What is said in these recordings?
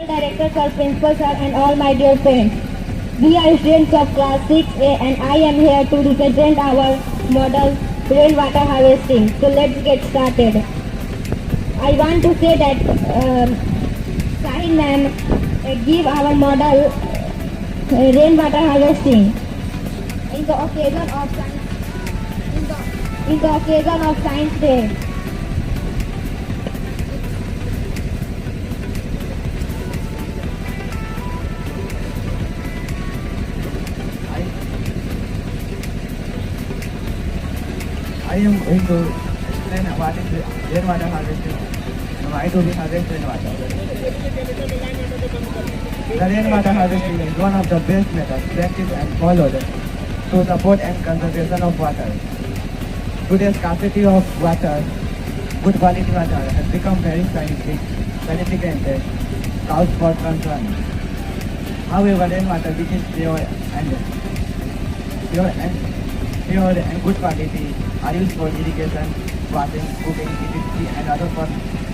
director sir, principal sir and all my dear friends. We are students of class 6A and I am here to represent our model rainwater harvesting. So let's get started. I want to say that Sahil ma'am give our model rainwater harvesting in the occasion of Science Day. I am going to explain what is rainwater harvesting and why do we harvest rainwater. The rainwater harvesting is one of the best methods practiced and followed to support and conservation of water. Today's scarcity of water, good quality water, has become very significant cause for concern. However, rainwater which is pure and good quality are used for irrigation, washing, cooking, etc. and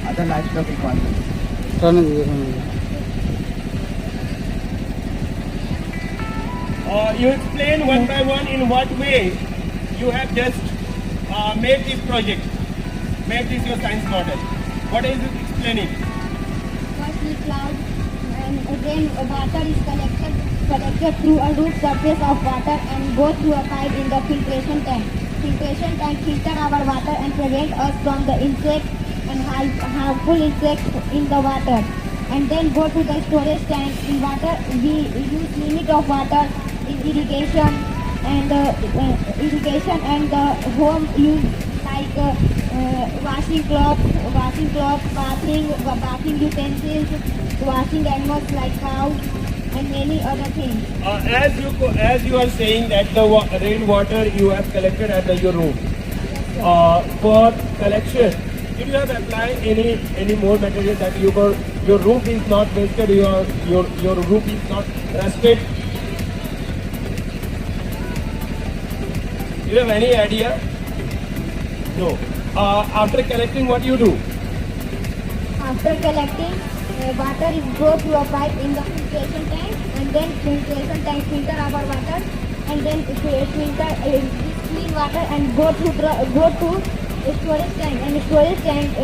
other livestock requirements. You explain one by one in what way you have just made this project, made this your science model. What is it explaining? Firstly, cloud and then water is collected through a roof surface of water and goes through a pipe in the filtration tank. Filtration tank filter our water and prevent us from the insects and harmful insects in the water. And then go to the storage tank. In water, we use limit of water in irrigation and the home use like washing clothes, bathing utensils, washing animals like cows and many other things. As you are saying that the rainwater you have collected at your room for collection, did you have applied any more material that your roof is not wasted, your roof is not rusted? Do you have any idea? No. After collecting, what do you do? After collecting, water is go through a pipe in the filtration tank, and then filtration tank filter our water, and then filter clean water and go to storage tank. And storage tank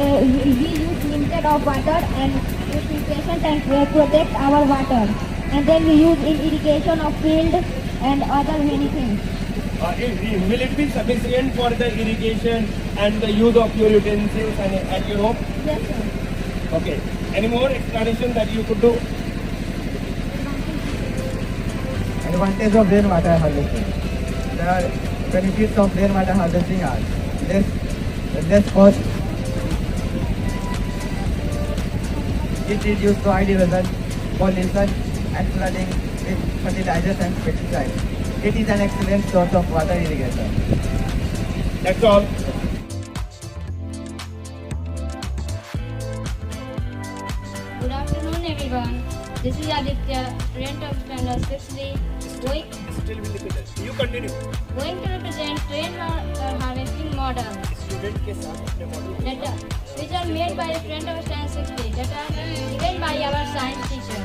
we use limited of water, and the filtration tank protect our water, and then we use in irrigation of field and other many things. Will it be sufficient for the irrigation and the use of your utensils and at your home? Yes, sir. Okay. Any more explanation that you could do? Advantage of rainwater harvesting. The benefits of rainwater harvesting are less cost. It reduces soil erosion, pollution, and flooding with fertilizers and pesticides. It is an excellent source of water irrigation. That's all. Good afternoon, everyone. This is Aditya, student of standard 6D, You continue. going to represent rainwater harvesting model Student के साथ अपने model which are made by a student of standard 6D that are given by our science teacher.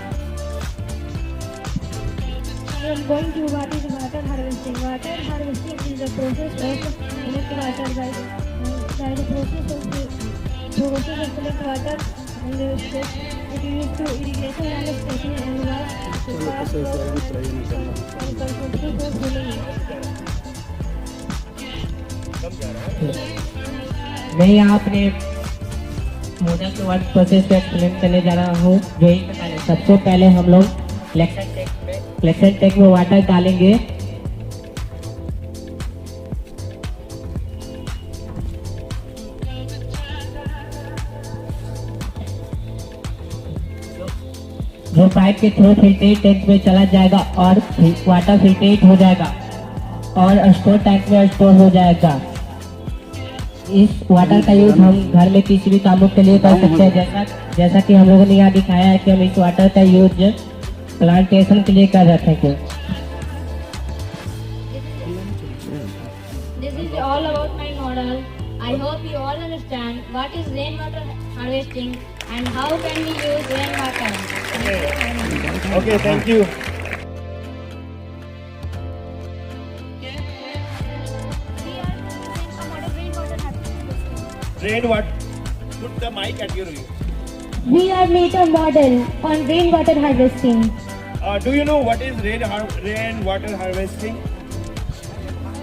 I am going to what is water harvesting. Water harvesting is the process of collect water by the process of collect water and it is used to irrigation and station and wash to pass and consumption for filling it. मैं यहाँ अपने model के work process पे explain करने जा रहा हूँ। जो ही बताने सबसे पहले हम लोग कलेक्शन टैंक में वाटर डालेंगे। जो पाइप के थ्रू फिल्ट्रेट टैंक में चला जाएगा और वाटर फिल्ट्रेट हो जाएगा और स्टोर टैंक में स्टोर हो जाएगा। इस वाटर का यूज हम घर में किसी भी कामों के लिए कर सकते हैं, जैसा कि हम लोगों ने यहाँ दिखाया है कि हम इस वाटर का यूज प्लांटेशन के लिए कर रहे थे। This is all about my model. I hope you all understand what is rainwater harvesting and how can we use rainwater. Okay, thank you. Rainwater. Put the mic at your ear. We are made a model on rainwater harvesting. Do you know what is rainwater harvesting?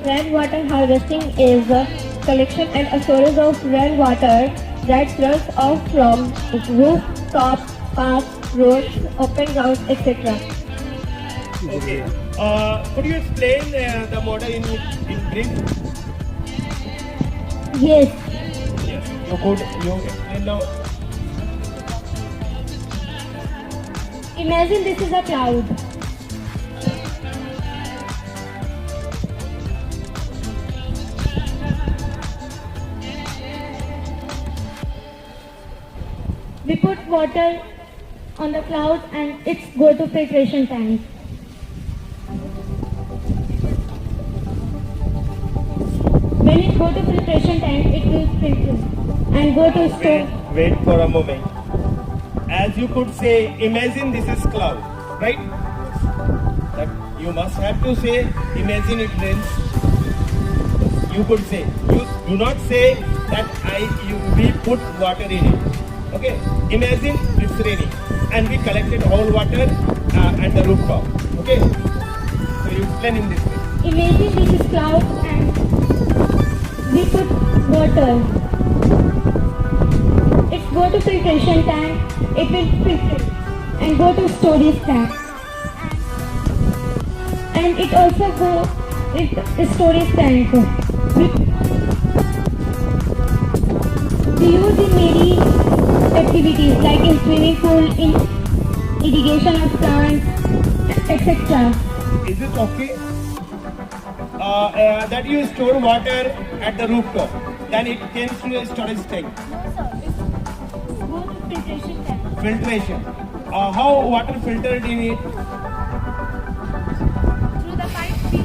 Rainwater harvesting is a collection and storage of rainwater that runs off from rooftops, parks, roads, open grounds, etc. Okay. Could you explain the model in brief? Yes. Yes. You could. You explain now. Imagine this is a cloud. We put water on the cloud and it's go to filtration tank. When it go to filtration tank, it will filter and go to store. Wait for a moment. As you could say, imagine this is cloud, right? But you must have to say, imagine it rains. You could say. You do not say that we put water in it. Okay? Imagine it's raining and we collected all water at the rooftop. Okay? So you explain in this way. Imagine this is cloud and we put water. It go to filtration tank, it will filter and go to storage tank. And it also go in storage tank. We use in many activities like in swimming pool, in irrigation of plants, etc. Is it okay? That you store water at the rooftop, then it comes to a storage tank. No sir, it's go to filtration tank. Filtration. How water filtered in it? Through the pipe, we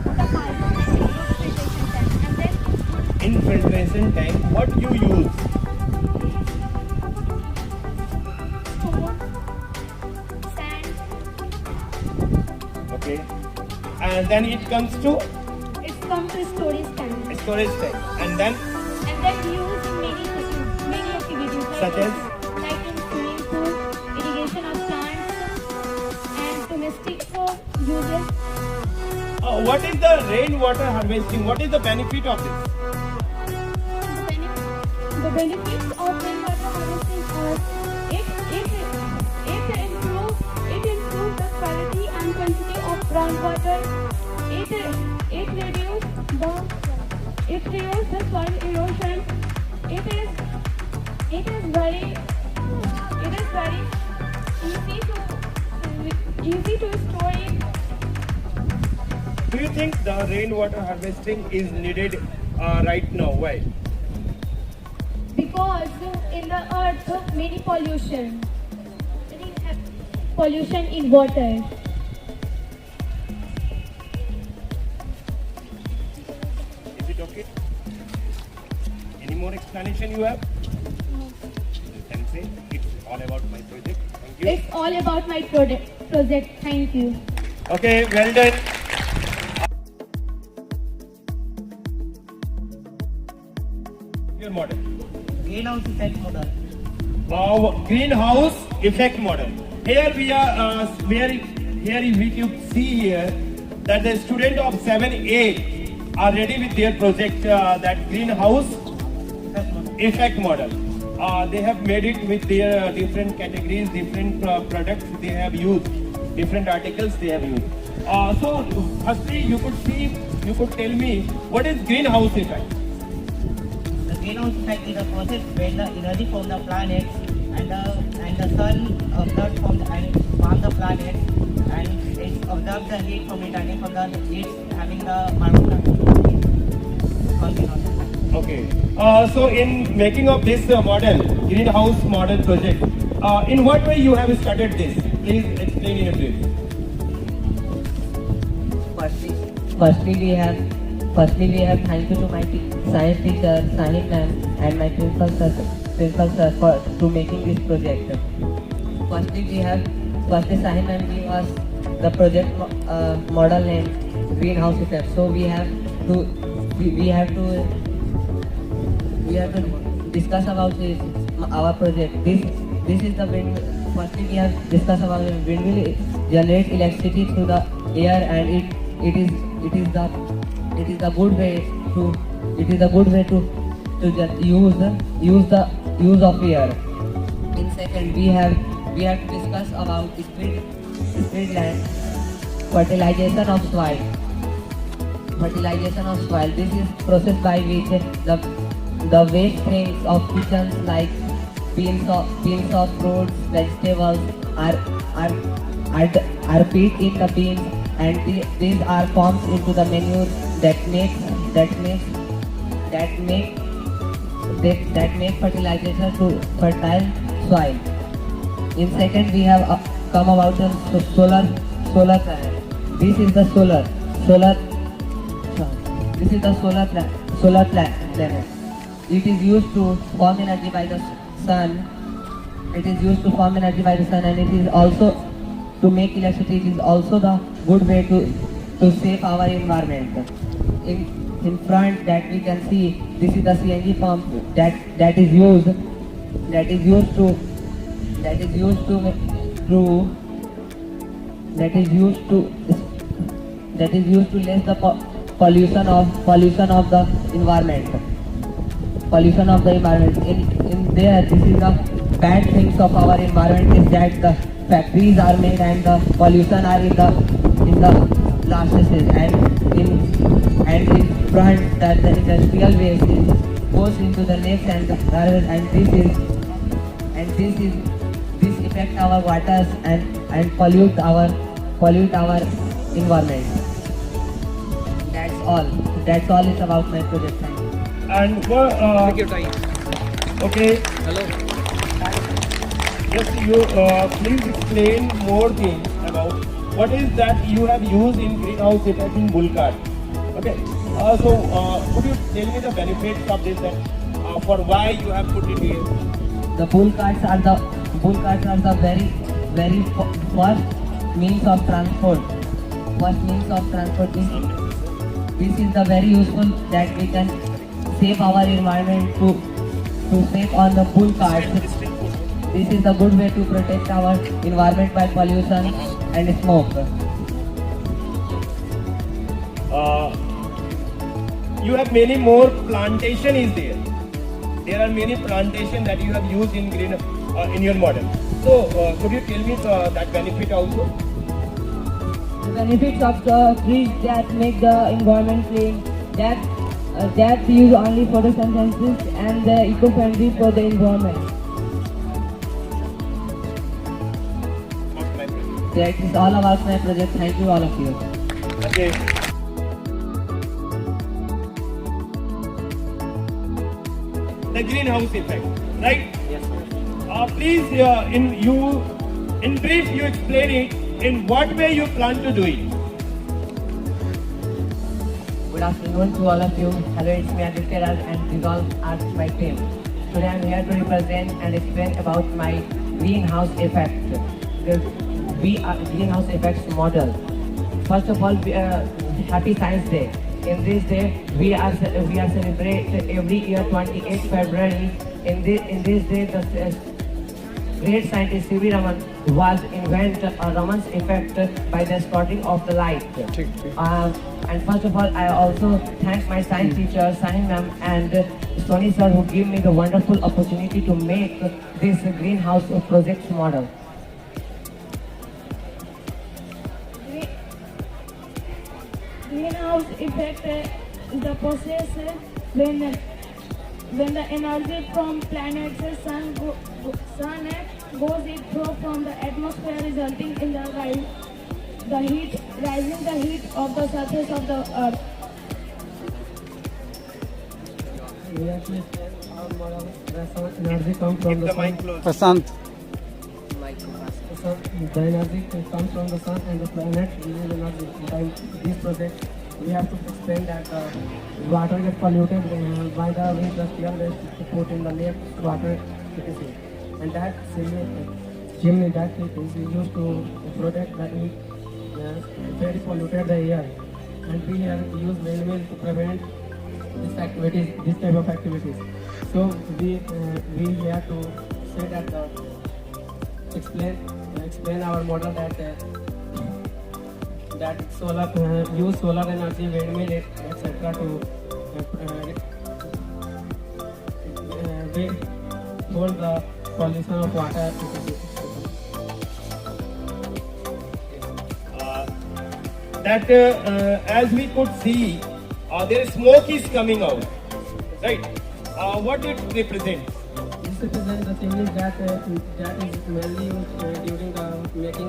put the pipe and go to filtration tank and then In filtration tank, what you use? stone, sand, Okay. And then it comes to it's come to storage tank. storage tank. And then And then we use in many activities Such as? like in swimming pool, irrigation of plants and domestic uses. what is the rainwater harvesting? What is the benefit of this? The benefits of rainwater harvesting are it improves the quality and quantity of groundwater. It reduces the soil erosion. It is very easy to store it. Do you think the rainwater harvesting is needed right now? Why? Because in the earth many pollution in water. Is it okay? Any more explanation you have? You can say it's all about my project. Thank you. It's all about my project. Thank you. Okay, well done. Your model. Greenhouse effect model. Greenhouse effect model. Here we are, here we can see here that the student of 7A are ready with their project, that greenhouse effect model. They have made it with their different categories, different products they have used, different articles they have used. So, firstly, you could tell me what is greenhouse effect? The greenhouse effect is a process when the energy from the planets and the sun observes from and warm the planet and it observes the heat from returning from the heat having the carbon dioxide. Okay. So in making of this model, greenhouse model project, in what way you have started this? Please explain in a brief. Firstly, we have thank you to my science teacher, Sahib ma'am, and my principal sir for to making this project. firstly Sahil ma'am gave us the project model named greenhouse effect. So we have to discuss about our project. This is the wind. Firstly, we have discussed about the wind will generate electricity through the air, and it is the good way to use of air. In second, we have to discuss about spread land, fertilization of soil. Fertilization of soil. This is process by which the waste things of kitchens like peels of fruits, vegetables are put in the beans, and these are formed into the manure that make fertilization to fertile soil. In second, we have come about the solar planet. This is the solar planet. It is used to form energy by the sun. And it is also to make electricity. It is also the good way to save our environment. In front that we can see, this is the CNG pump that is used to less the pollution of the environment. In there, this is the bad things of our environment is that the factories are made and the pollution are in the last stage, and in front that the industrial waste goes into the lakes and the garbage, and this affect our waters and pollute our environment. That's all is about my project. Thank you. And okay. Hello. Yes, you please explain more things about what is that you have used in greenhouse effect in bull cart. Okay. So could you tell me the benefits of this and for why you have put it here? The bull carts are the very first means of transport. This is the very useful that we can save our environment to save on the bull carts. This is the good way to protect our environment by pollution and smoke. You have many more plantation is there. There are many plantation that you have used in green in your model. So could you tell me that benefit also? The benefits of the trees that make the environment clean, that use only photosynthesis and the eco-friendly for the environment. That is all about my project. Thank you all of you. Okay. The greenhouse effect, right? Yes, sir. Please, in brief, you explain it. In what way you plan to do it? Good afternoon to all of you. Hello, it's me Aditya Raj and Resolve Arts my team. Today I'm here to represent and explain about my greenhouse effect. The greenhouse effects model. First of all, happy Science Day. In this day, we are celebrate every year 28th February. In this day, the great scientist C.V. Raman was invented Raman's effect by the spotting of the light. And first of all, I also thank my science teacher, Sahil ma'am and Sony sir, who give me the wonderful opportunity to make this greenhouse project model. Greenhouse effect the process when the energy from planet's sun goes it through from the atmosphere, resulting in rising the heat of the surface of the earth. We actually our model, the energy comes from the sun. Prasant. The energy comes from the sun and the planet uses energy. By this project, we have to explain that water gets polluted by the industrial waste put in the lake, water, etc. And that chimney that is used to protect the heat, very polluted the air, and we have used windmill to prevent this type of activities. So we have to say that explain our model that solar use solar energy, windmill, etc. to hold the pollution of water. As we could see, there is smoke is coming out, right? What it represents? This represents the chimneys that is mainly used during the making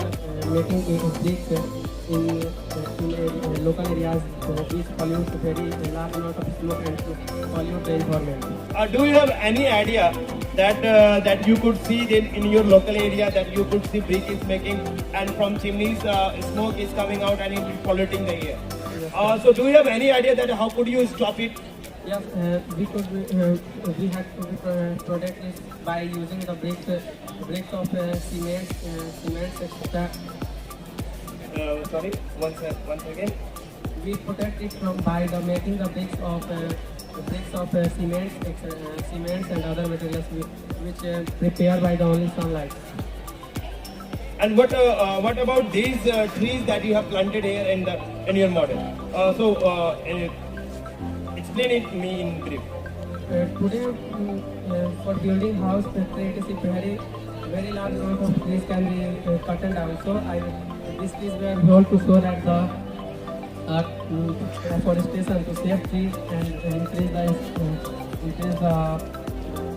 bricks in local areas. These pollute very large amount of smoke and pollute the environment. Do you have any idea that you could see in your local area, that you could see brick is making, and from chimneys smoke is coming out and it is polluting the air? So do you have any idea that how could you stop it? Yes, we have to protect this by using the bricks of cement, etc. Sorry, once again. We protect it from by the making the bricks of cements and other materials which prepare by the only sunlight. And what about these trees that you have planted here in your model? Explain it me in brief. Today, for building house, it is a very large amount of trees can be cut down. So these trees were rolled to show that the afforestation to save trees and increase the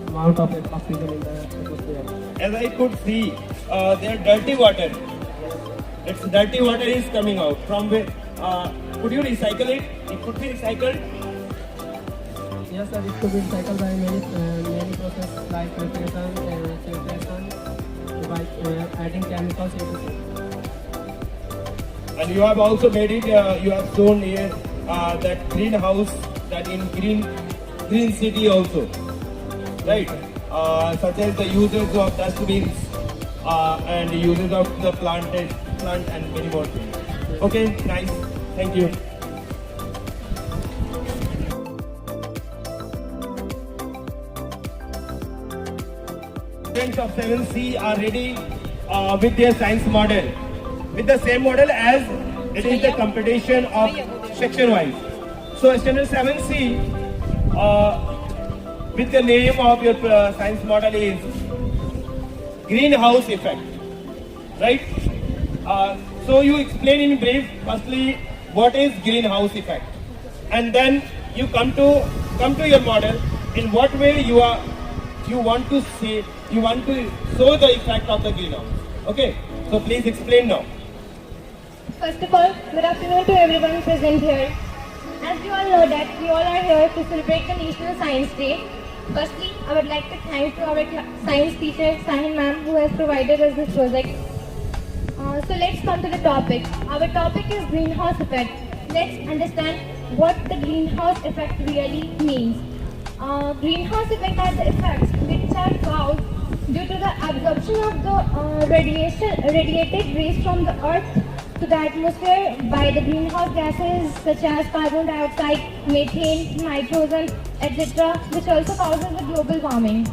amount of oxygen in the atmosphere. As I could see, there dirty water. It's dirty water is coming out from where? Could you recycle it? It could be recycled. Yes, sir. It could be recycled by many processes like filtration, by adding chemicals into it. And you have also made it. You have shown here that greenhouse, that in green city also, right? Such as the uses of dustbins and uses of the plant and many more things. Okay, nice. Thank you. Students of 7C are ready with their science model, with the same model as it is the competition of section wise. So standard 7C with the name of your science model is greenhouse effect, right? So you explain in brief firstly what is greenhouse effect, and then you come to your model in what way you want to show the effect of the greenhouse. Okay, so please explain now. First of all, good afternoon to everyone present here. As you all know that we all are here to celebrate the National Science Day. Firstly, I would like to thank to our science teacher, Sahin ma'am, who has provided us this project. So let's come to the topic. Our topic is greenhouse effect. Let's understand what the greenhouse effect really means. Greenhouse effect are the effects which are caused due to the absorption of the radiated rays from the earth to the atmosphere by the greenhouse gases such as carbon dioxide, methane, nitrogen, etc., which also causes the global warming.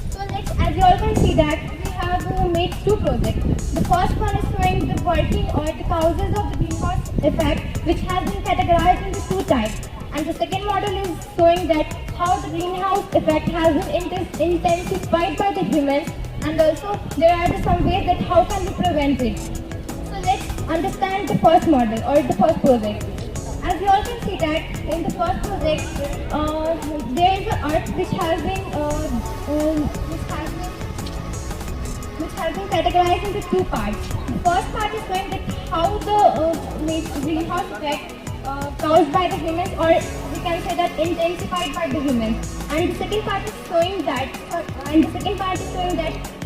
So next, as you all can see that we have made two projects. The first one is showing the working or the causes of the greenhouse effect, which has been categorized into two types. And the second model is showing that how the greenhouse effect has been intensified by the humans, and also there are some ways that how can we prevent it. So let's understand the first model or the first project. As you all can see that in the first project, there is an earth which has been categorized into two parts. The first part is showing that how the greenhouse effect caused by the humans, or we can say that intensified by the humans. And the second part is showing that,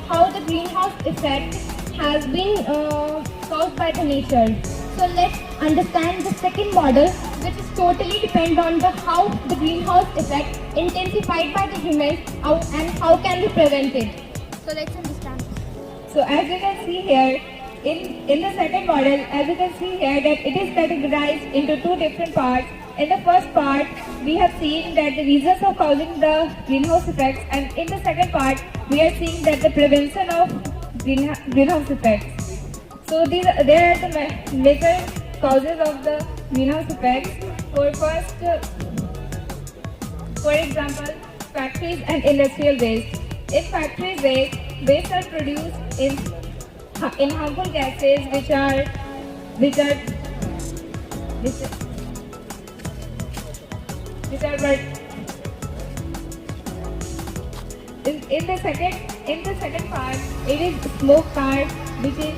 how the greenhouse effect has been caused by the nature. So let's understand the second model, which is totally depend on how the greenhouse effect intensified by the humans and how can we prevent it. So let's understand. So as you can see here, in the second model, as you can see here that it is categorized into two different parts. In the first part, we have seen that the reasons of causing the greenhouse effects, and in the second part, we are seeing that the prevention of greenhouse effects. So there are the major causes of the greenhouse effects. For example, factories and industrial waste. In factories, waste are produced in harmful gases which are in the second part, it is smoke part which is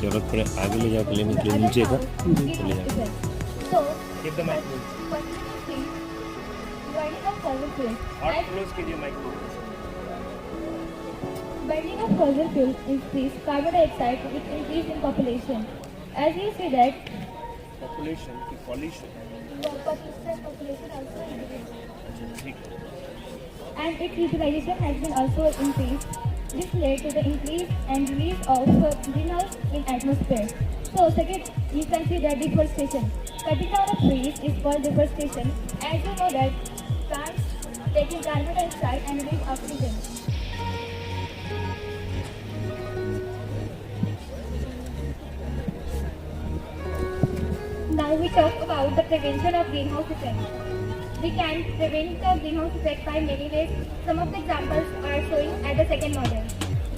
चलो थोड़े आगे ले जाओ plane के नीचे का ले जाओ So, Keep the mic close. Close कीजिए mic को. burning of fossil fuels increase carbon dioxide with increase in population. As you see that Population की pollution. population also increases. अच्छा ठीक है. And its utilization has been also increased. This led to the increase and release of greenhouse in atmosphere. So second, you can see that deforestation. Cutting down of trees is called deforestation. As you know that plants taking carbon dioxide and release oxygen. Now we talk about the prevention of greenhouse effect. We can prevent the greenhouse effect by many ways. Some of the examples are showing at the second model.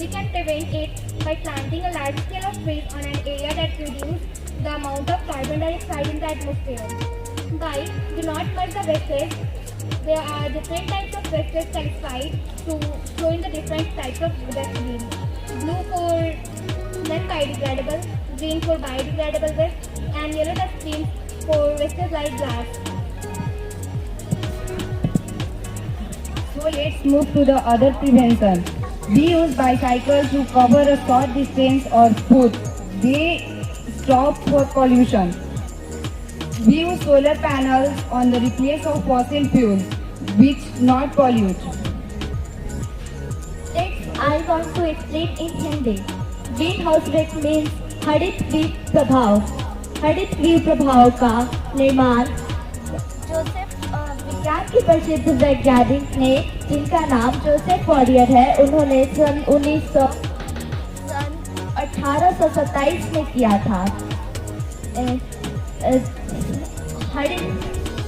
We can prevent it by planting a large scale of trees on an area that reduces the amount of carbon dioxide in the atmosphere. By do not merge the wastage. There are different types of wastage classified to show in the different types of dustbin. Blue for non-biodegradable, green for biodegradable waste, and yellow dustbin for wastage like glass. So let's move to the other prevention. We use bicycles to cover a short distance or foot. They stop for pollution. We use solar panels on the replace of fossil fuels, which not pollute. next I want to explain in Hindi. Greenhouse effect means हरित द्वीप प्रभाव. हरित द्वीप प्रभाव का निर्माण Joseph विज्ञान के प्रसिद्ध वैज्ञानिक ने, जिनका नाम जोसेफ फॉरियर है, उन्होंने सन 1827 में किया था.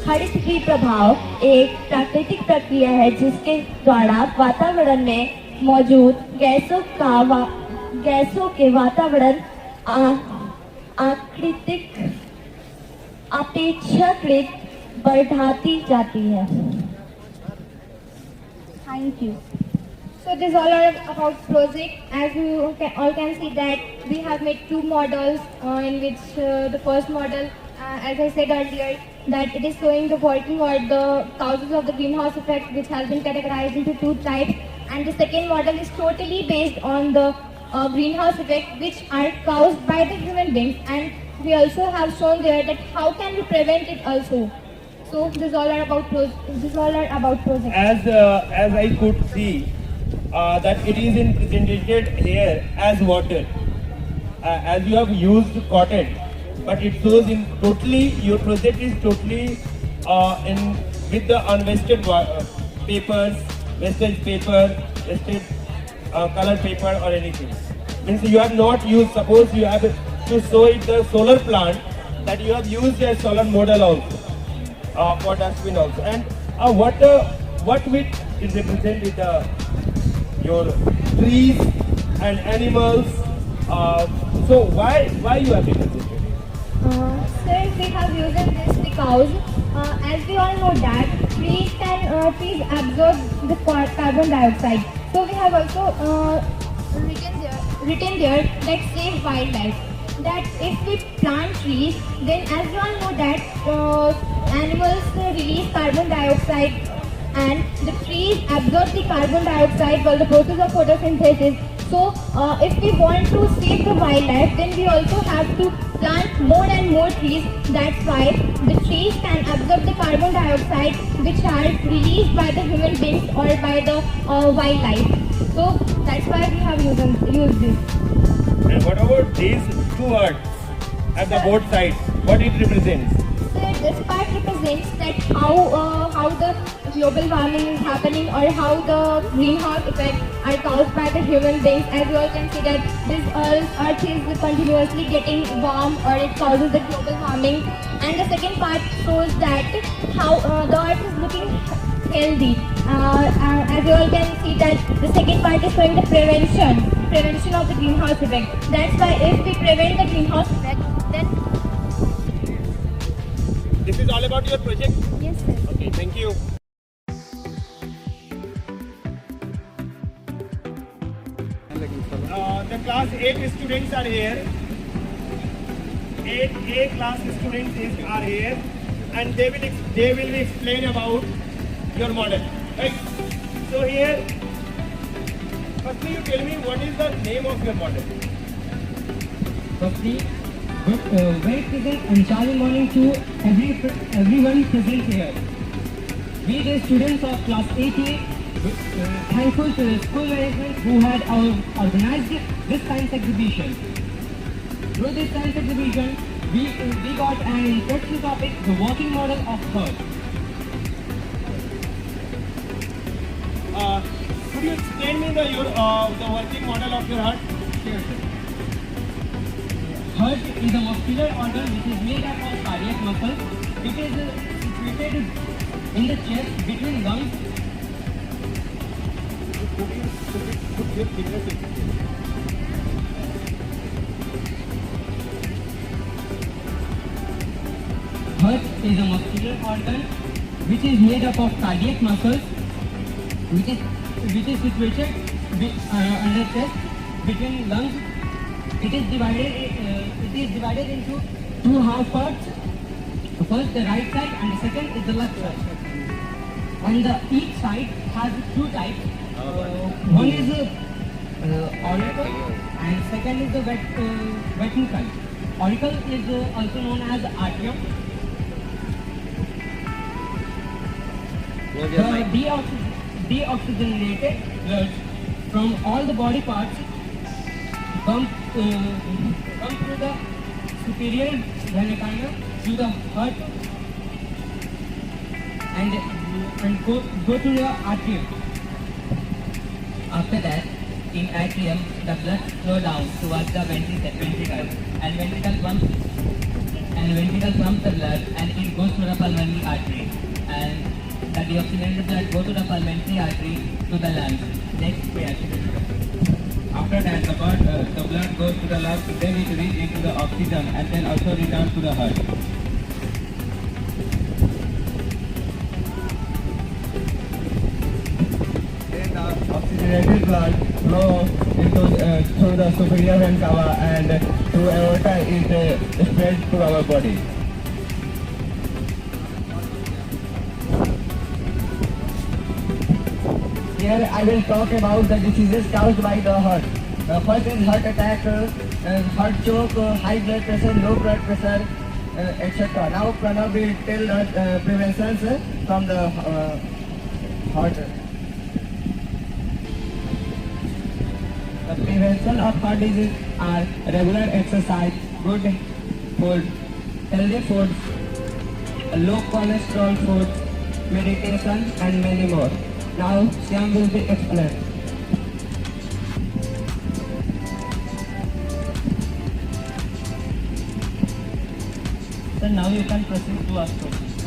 हरित द्वीप प्रभाव एक प्राकृतिक प्रक्रिया है जिसके द्वारा वातावरण में मौजूद गैसों के वातावरण अपेक्षाकृत बढ़ाती जाती है. Thank you. So this all are about project. As you all can see that we have made two models in which the first model, as I said earlier, that it is showing the working or the causes of the greenhouse effect, which has been categorized into two types, and the second model is totally based on the greenhouse effect which are caused by the human beings, and we also have shown there that how can we prevent it also. So this all are about project. As I could see that it is presented here as water. As you have used cotton, but it shows in totally your project is totally in with the unwasted papers, wastage paper, wasted color paper or anything. Means you have not used. Suppose you have to show it the solar plant that you have used a solar model also for dustbin also. And what we represent with your trees and animals. So why you have represented it? Sir, we have used this because as we all know that trees absorb the carbon dioxide. So we have also written there that save wildlife. That if we plant trees, then as we all know that animals release carbon dioxide and the trees absorb the carbon dioxide while the process of photosynthesis. So if we want to save the wildlife, then we also have to plant more and more trees. That's why the trees can absorb the carbon dioxide which are released by the human beings or by the wildlife. So that's why we have used this. And what about these two words at the both sides? What it represents? So this part represents that how the global warming is happening or how the greenhouse effects are caused by the human beings. As you all can see that this earth is continuously getting warm or it causes the global warming. And the second part shows that how the earth is looking healthy. As you all can see that the second part is showing the prevention of the greenhouse effect. That's why if we prevent the greenhouse effect, then This is all about your project? yes sir. Okay, thank you. The class 8 students are here. 8A class students are here, and they will explain about your model. Right? So here, firstly you tell me what is the name of your model. Firstly, very pleasant and jolly morning to everyone present here. We, the students of class 8A, thankful to the school management who had organized this science exhibition. Through this science exhibition, we got an interesting topic, the working model of Earth. Could you explain me the working model of your heart? Heart is a muscular organ which is made up of cardiac muscle. It is situated in the chest between lungs. Heart is a muscular organ which is made up of cardiac muscles, which is situated under chest between lungs. It is divided into two half parts. First the right side and the second is the left side. On the each side has two types. One is auricle and second is the ventricle. Auricle is also known as atrium. The deoxygenated blood from all the body parts come through the superior vena cava to the heart and go to the atrium. After that, in atrium, the blood flow down towards the ventricle, and ventricle pumps the blood and it goes to the pulmonary artery, and the deoxygenated blood goes to the pulmonary artery to the lungs. Next reaction. After that, the blood goes to the lungs, then it reaches into the oxygen and then also returns to the heart. Then the oxygenated blood flows through the superior vena cava and through aorta it spreads to our body. Here I will talk about the diseases caused by the heart. First is heart attack, heart choke, high blood pressure, low blood pressure, etc. Now Pranav will tell the preventions from the heart. The prevention of heart disease are regular exercise, good food, healthy foods, low cholesterol food, meditation and many more. Now Shyam will be explained. So now you can proceed to ask questions.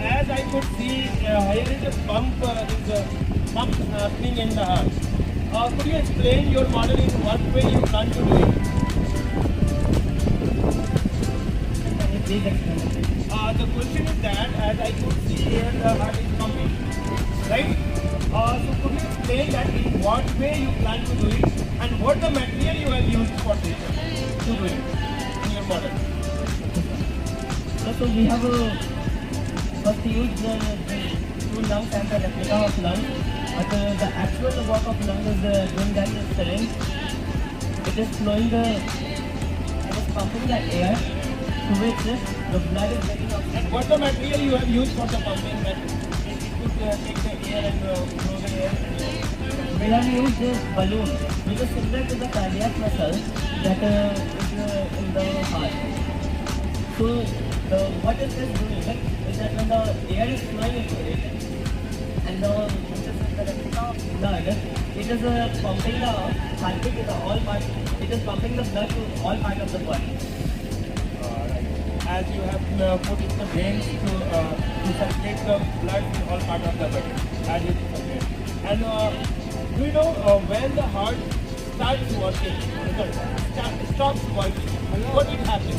As I could see, here is a pump happening in the heart. Could you explain your model in what way you plan to do it? Can you please explain it? The question is that, as I could see here, the heart is pumping, right? So could you explain that in what way you plan to do it and what the material you have used for this to do it in your model? So we have first used the two lungs and the replica of lung. But the actual work of lung is doing that syringe. It is flowing the pumping the air to which the blood is getting oxygen. And what the material you have used for the pumping that it could take the air and flow the air? We have used this balloon, which is similar to the cardiac muscle that is in the heart. So, what is this doing is that when the air is flowing into it, and the blood, it is pumping the heartbeat to the all parts. It is pumping the blood to all parts of the body. As you have put in the veins to circulate the blood in all parts of the body, as you said. And do you know when the heart starts working, stops working, what will happen?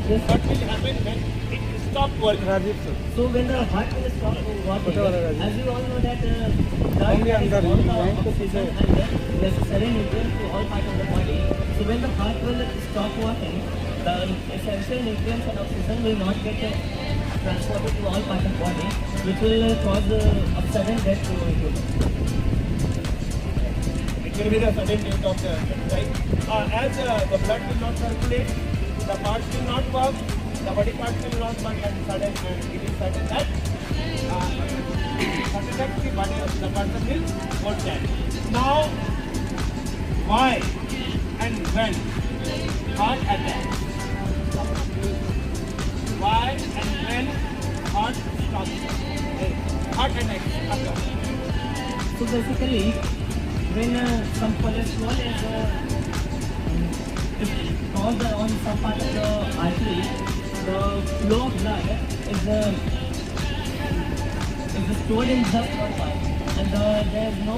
What will happen when it stops working? So when the heart will stop working, as you all know that blood carries all the oxygen and the necessary nutrients to all parts of the body. So when the heart will stop working, the essential nutrients and oxygen will not get transported to all parts of the body, which will cause a sudden death to a human. It will be the sudden death of the right? As the blood will not circulate, the parts will not work, the body parts will not work, and sudden it is sudden that the person will go dead. Now, why and when heart attack? Why and when heart stops? Heart attack occurs. So basically, when some cholesterol is caused on some part of the artery, the flow of blood is stored in the blood part, and there is no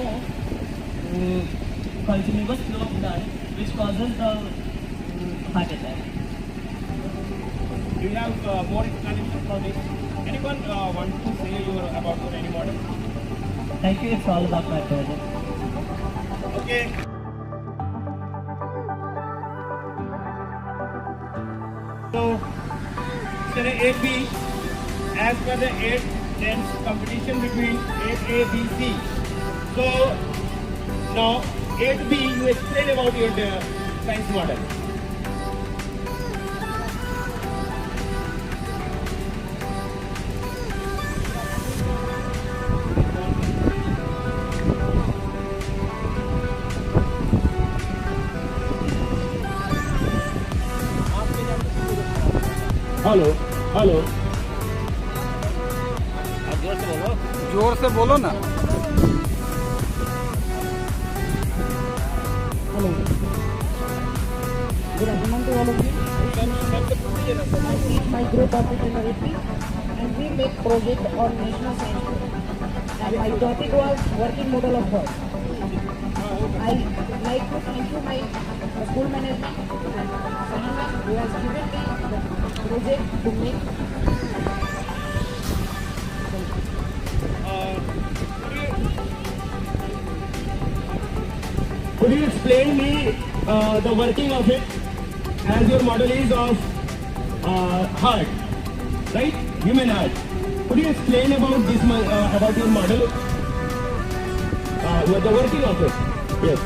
continuous flow of blood, which causes the heart attack. Do you have more explanation from this? Anyone want to say about your any model? Thank you. It's all about my project. Okay. So, study 8B, as per the 8 tense competition between 8A, B, C. So, now 8B, you explain about your science model. Hello hello जोर से बोलो ना। Hello. Good afternoon to all of you. I teach my group of AP and we make project on National Science Day. And my topic was working model of work. I like to thank you my school management and Sahima who has given me the project to make. Could you explain me the working of it, as your model is of heart, right? Human heart. Could you explain about this about your model, the working of it? Yes.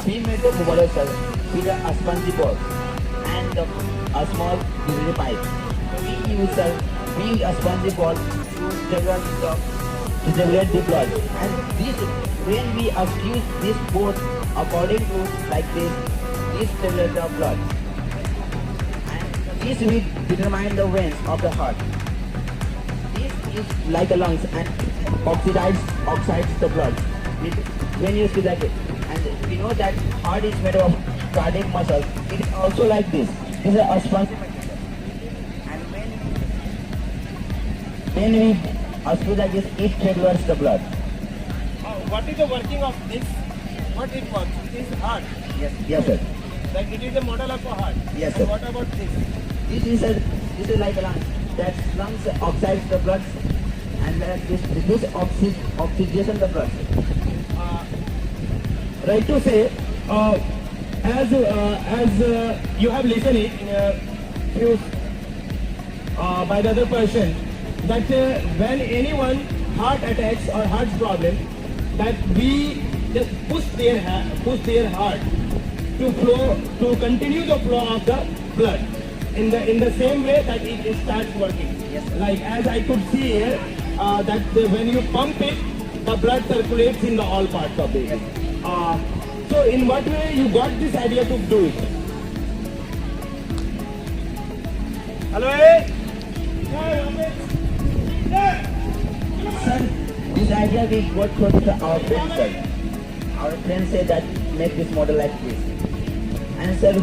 We made a model cell with a spongy ball and a small delivery pipe. We use a spongy ball to generate the blood, and this, when we fuse this both according to like this generates the blood, and this will determine the veins of the heart. This is like a lungs and oxides the blood when you see that. And we know that heart is made of cardiac muscle. It is also like this. This is a spongy material. And when we fuse like this, it regulates the blood. What is the working of this? What it works? It is heart. Yes, sir. Like it is a model of a heart. Yes, and sir. what about this? This is like a lung. That lungs oxides the blood, and this oxygenation the blood. Right to say, as you have listened it in a few by the other person, that when anyone heart attacks or heart problem, that we just push their heart to flow, to continue the flow of the blood in the same way that it starts working. Yes, like as I could see here, when you pump it, the blood circulates in all parts of the body. So in what way you got this idea to do it? Hello? Sir, this idea we got from our friends, sir. Our friends said that make this model like this. And sir,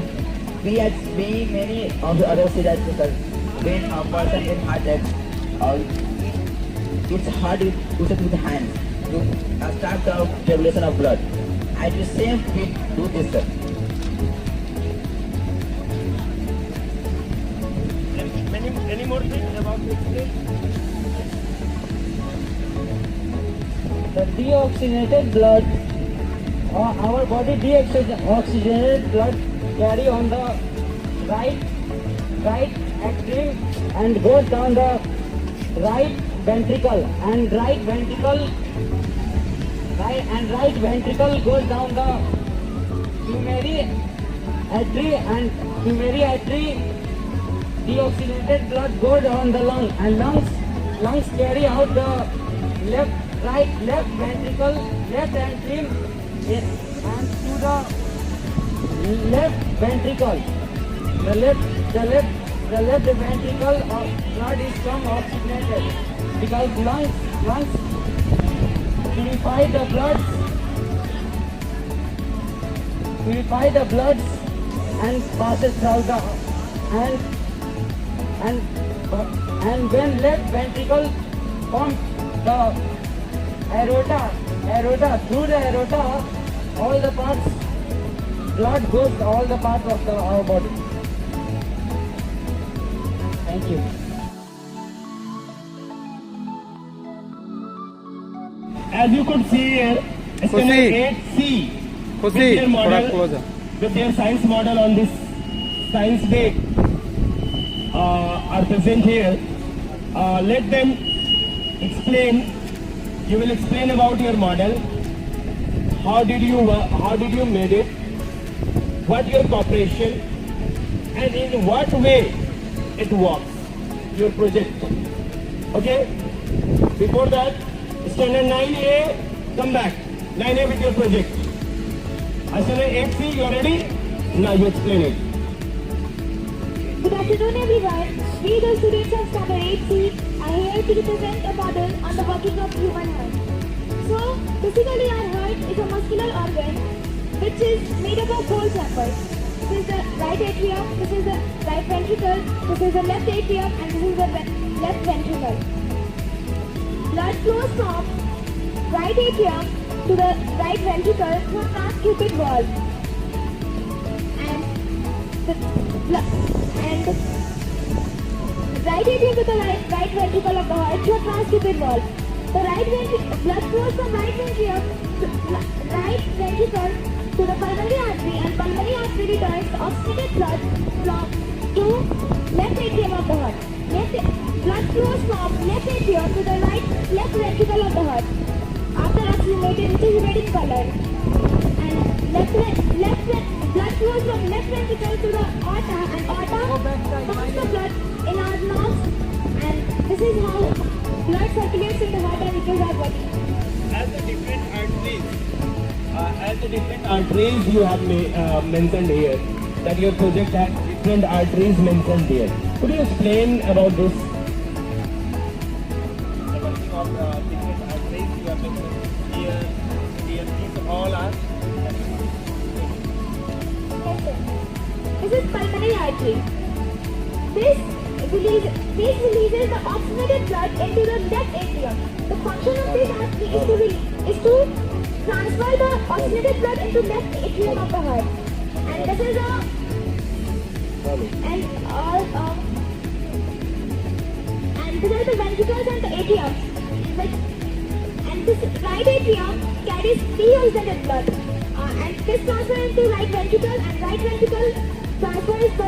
we had many of the others say that sir, when a person is heart attack, it's hard to do it with the hands to start the circulation of blood. At the same we do this, sir. Any more things about this? The deoxygenated blood, our body deoxygenated blood carry on the right extreme and goes down the right ventricle, and right ventricle goes down the pulmonary artery, and pulmonary artery deoxygenated blood goes on the lung, and lungs carry out the left ventricle, left atrium, and to the left ventricle. The left ventricle of blood is some oxygenated because lungs purify the blood and passes through the and when left ventricle pumps the aorta, through the aorta, all the parts, blood goes to all the parts of our body. Thank you. As you could see here, standard 8C with their model, with their science model on this science day are present here. Let them explain. You will explain about your model. How did you made it? What your cooperation, and in what way it works, your project. Okay? Before that, standard 9A, come back. 9A with your project. Standard 8C, you are ready? Now you explain it. Good afternoon everyone. We the students of Standard 8C are here to represent a model on the working of human heart. So, basically our heart is a muscular organ which is made up of 4 chambers. This is the right atrium, this is the right ventricle, this is the left atrium, and this is the left ventricle. Blood flows from right atrium to the right ventricle through a transcupid valve. And the right atrium to the right ventricle of the heart through a transcupid valve. The blood flows from right ventricle to the pulmonary artery, and pulmonary artery returns the oxygenated blood to left atrium of the heart. Blood flows from left atrium to the left ventricle of the heart after oxygenated, which is red in color. And blood flows from left ventricle to the aorta, and aorta pumps the blood in our lungs, and this is how blood circulates in the heart and reaches our body. As the different arteries you have mentioned here, that your project has different arteries mentioned here. Could you explain about this? The working of different arteries you have mentioned here, these all are. This is pulmonary artery. This releases the oxygenated blood into the left atrium. The function of this artery is to transfer the oxygenated blood into left atrium of the heart. And this is these are the ventricles and the atriums. And this right atrium carries deoxygenated blood. And this transfers into right ventricle, and right ventricle transfers the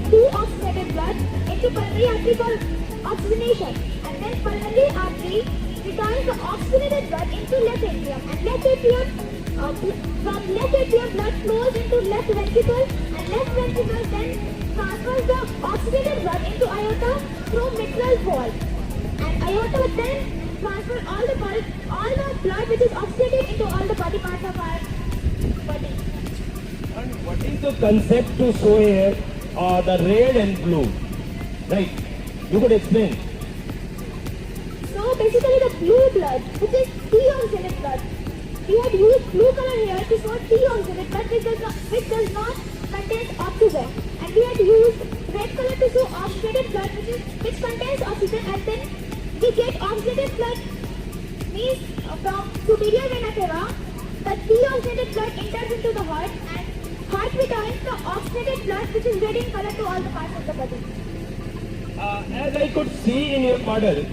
deoxygenated blood into pulmonary artery for oxygenation. And then pulmonary artery turns the oxygenated blood into left atrium, and left atrium, from left atrium blood flows into left ventricle, and left ventricle then transfers the oxygenated blood into aorta through mitral valve, and aorta then transfers all the blood which is oxygenated into all the body parts of our body. And what is the concept to show here the red and blue? Right? You could explain. So basically the blue blood, which is deoxygenated blood, we had used blue color here to show deoxygenated blood which does not contain oxygen, and we had used red color to show oxygenated blood which contains oxygen, and then we get oxygenated blood means from superior vena cava, the deoxygenated blood enters into the heart, and heart returns the oxygenated blood which is red in color to all the parts of the body. As I could see in your model,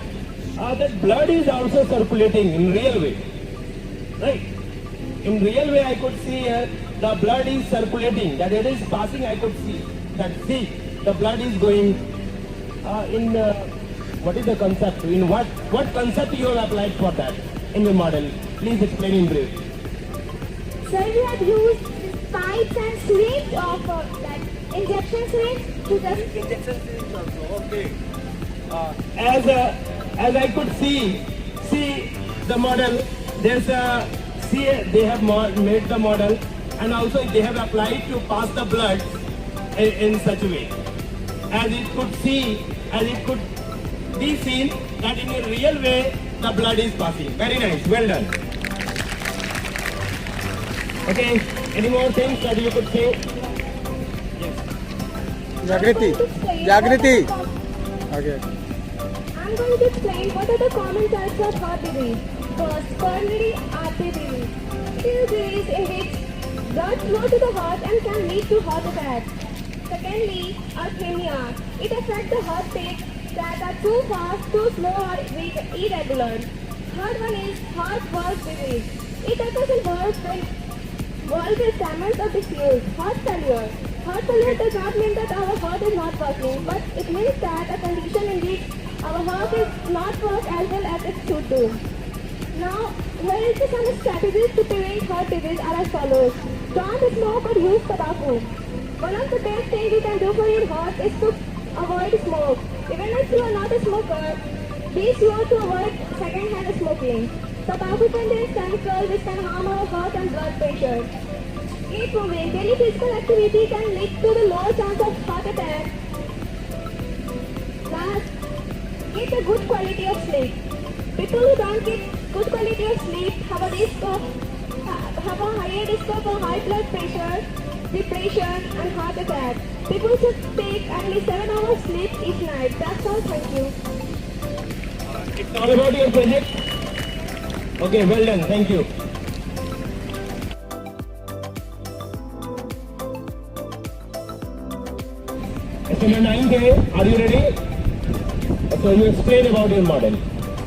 that blood is also circulating in real way, right? In real way I could see here the blood is circulating, that it is passing. I could see that, see, the blood is going in, what is the concept? In what concept you have applied for that in your model? Please explain in brief. Sir, we have used pipes and syringe of that injection syringe to just... Injection syringe also, okay. As I could see the model, there's a, see, they have made the model, and also they have applied to pass the blood in such a way. As it could be seen that in a real way the blood is passing. Very nice, well done. Okay, any more things that you could say? Jagriti. Okay. I'm going to explain what are the common types of heart disease. First, coronary artery disease. It is a disease in which blood flows to the heart and can lead to heart attack. Secondly, arrhythmia. It affects the heart beats that are too fast, too slow, or irregular. Third one is heart valve disease. It occurs in valves when valves is damaged or diffused. Heart failure. Heart failure does not mean that our heart is not working, but it means that a condition in which our heart is not work as well as it should do. Now, here is some strategies to prevent heart disease are as follows. Don't smoke or use tobacco. One of the best things you can do for your heart is to avoid smoke. Even if you are not a smoker, be sure to avoid second-hand smoking. Tobacco contains chemicals which can harm our heart and blood pressure. Keep moving. Daily physical activity can lead to the lower chance of heart attack. Last, get a good quality of sleep. People who don't get good quality of sleep have a higher risk of high blood pressure, depression, and heart attack. People should take at least 7 hours sleep each night. That's all. Thank you. It's all about your project. Okay, well done. Thank you. Student 9K, are you ready? So you explain about your model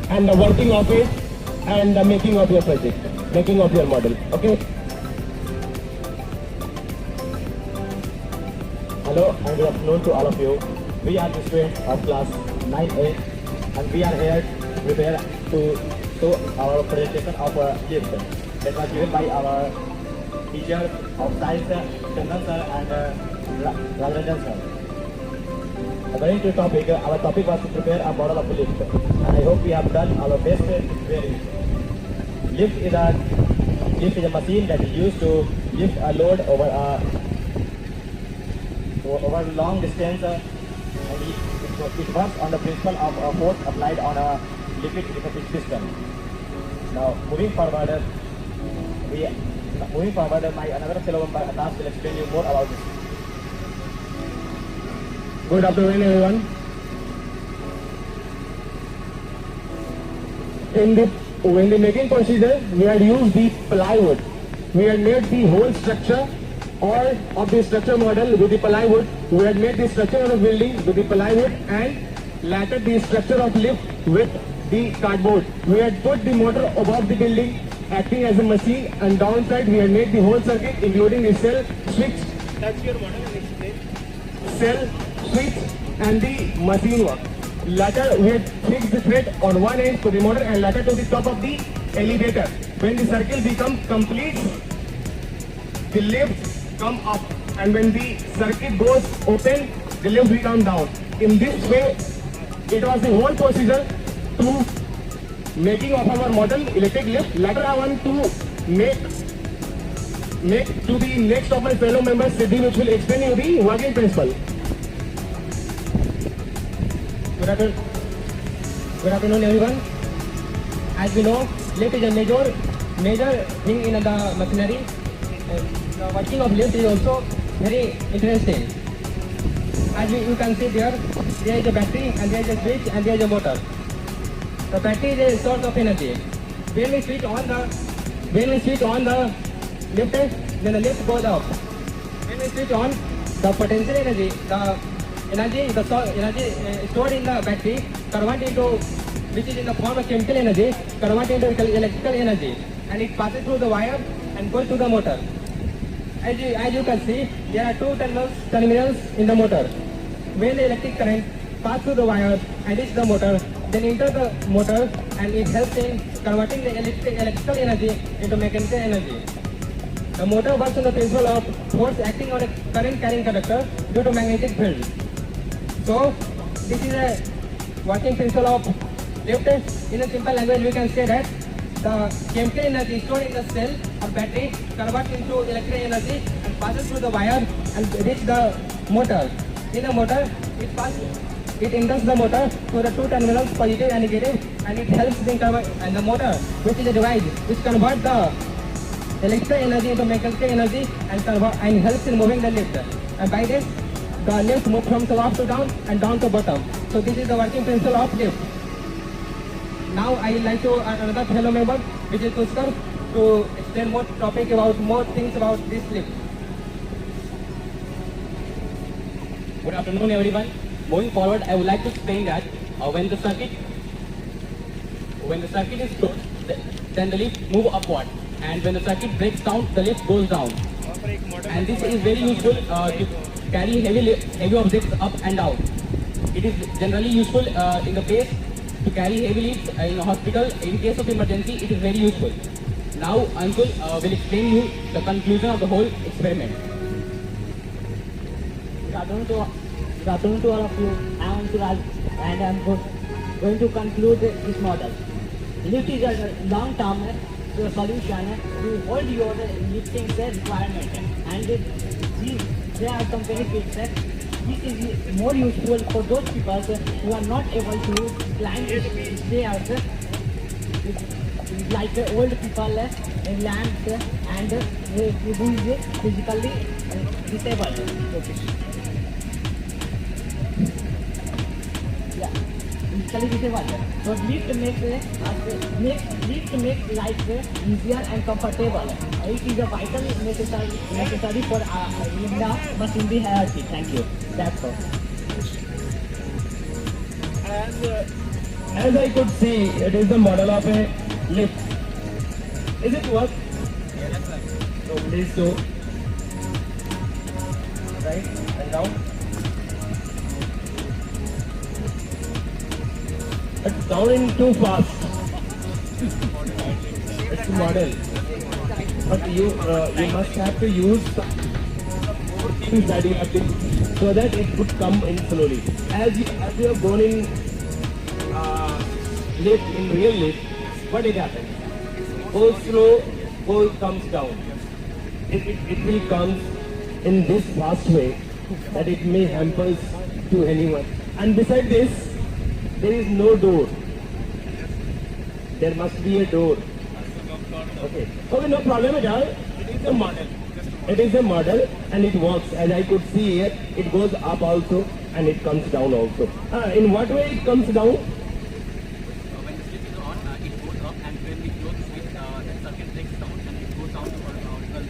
and the working of it and the making of your project, making of your model. Okay? Hello and good afternoon to all of you. We are the students of class 9A and we are here to prepare to show our presentation of a lift that was given by our teacher of science, Chandan sir and Rajaranjan sir. According to the topic, our topic was to prepare a model of a lift, and I hope we have done our best very. Lift is a machine that is used to lift a load over a long distance, and it works on the principle of a force applied on a liquid system. Now, moving forward, my another fellow member Anas will explain you more about this. Good afternoon, everyone. When the making procedure, we had used the plywood. We had made the whole structure or of the structure model with the plywood. We had made the structure of the building with the plywood and later the structure of lift with the cardboard. We had put the motor above the building acting as a machine, and downside we had made the whole circuit including the cell, switch, touch your model and explain, cell, switch and the machine work. ladder with fixed thread on one end to the motor and ladder to the top of the elevator. When the circle becomes complete, the lift come up, and when the circuit goes open, the lift will come down. In this way, it was the whole procedure to making of our model electric lift. Later I want to make to the next of my fellow members, Siddhi, which will explain you the working principle. Good afternoon, everyone. As we know, lift is a major thing in the machinery. The working of lift is also very interesting. As you can see there is a battery and there is a switch and there is a motor. The battery is a source of energy. When we switch on the lift, then the lift goes up. When we switch on the potential energy, the energy stored in the battery converted into, which is in the form of chemical energy, converted into electrical energy, and it passes through the wire and goes to the motor. As you can see, there are two terminals in the motor. When the electric current passes through the wire and reaches the motor, then enter the motor, and it helps in converting the electrical energy into mechanical energy. The motor works on the principle of force acting on a current carrying conductor due to magnetic field. So, this is a working principle of lift. In a simple language, we can say that the chemical energy stored in the cell or battery converts into electrical energy and passes through the wire and reaches the motor. In the motor, it enters the motor through the two terminals, positive and negative, and it helps in and the motor, which is a device which converts the electrical energy into mechanical energy and helps in moving the lift. And by this, the lift moves from top to down and down to bottom. So this is the working principle of lift. Now I would like to another fellow member, which is Pushkar, to explain more things about this lift. Good afternoon, everyone. Moving forward, I would like to explain that when the circuit is closed, then the lift moves upward, and when the circuit breaks down, the lift goes down. And this is very useful to carry heavy objects up and down. It is generally useful in the base to carry heavy lifts in a hospital. In case of emergency, it is very useful. Now, Uncle will explain you the conclusion of the whole experiment. Good afternoon to all of you. I am Suraj and I am going to conclude this model. Lift is a long-term solution to hold your lifting requirement, and there are some benefits. This is more useful for those people who are not able to climb the stairs, like old people, lamps, and who is physically disabled. Physically disabled. So lift makes life easier and comfortable. It is a vital necessary for India machinery hierarchy. Thank you. That's all. As I could see, it is the model of a lift. Is it work? Yes, sir. So please do. Right and down. It's down too fast. It's a model. But you must have to use things that you have to, so that it would come in slowly. As you have gone in lift, in real lift, what it happens? Go slow, comes down. It will come in this fast way that it may hamper to anyone. And beside this, there is no door. There must be a door. Okay, no problem at all. It is a model. It is a model and it works. As I could see here, it goes up also and it comes down also. In what way it comes down? When the switch is on, it goes up, and when we close the switch, the circuit breaks down and it goes down to horizontal.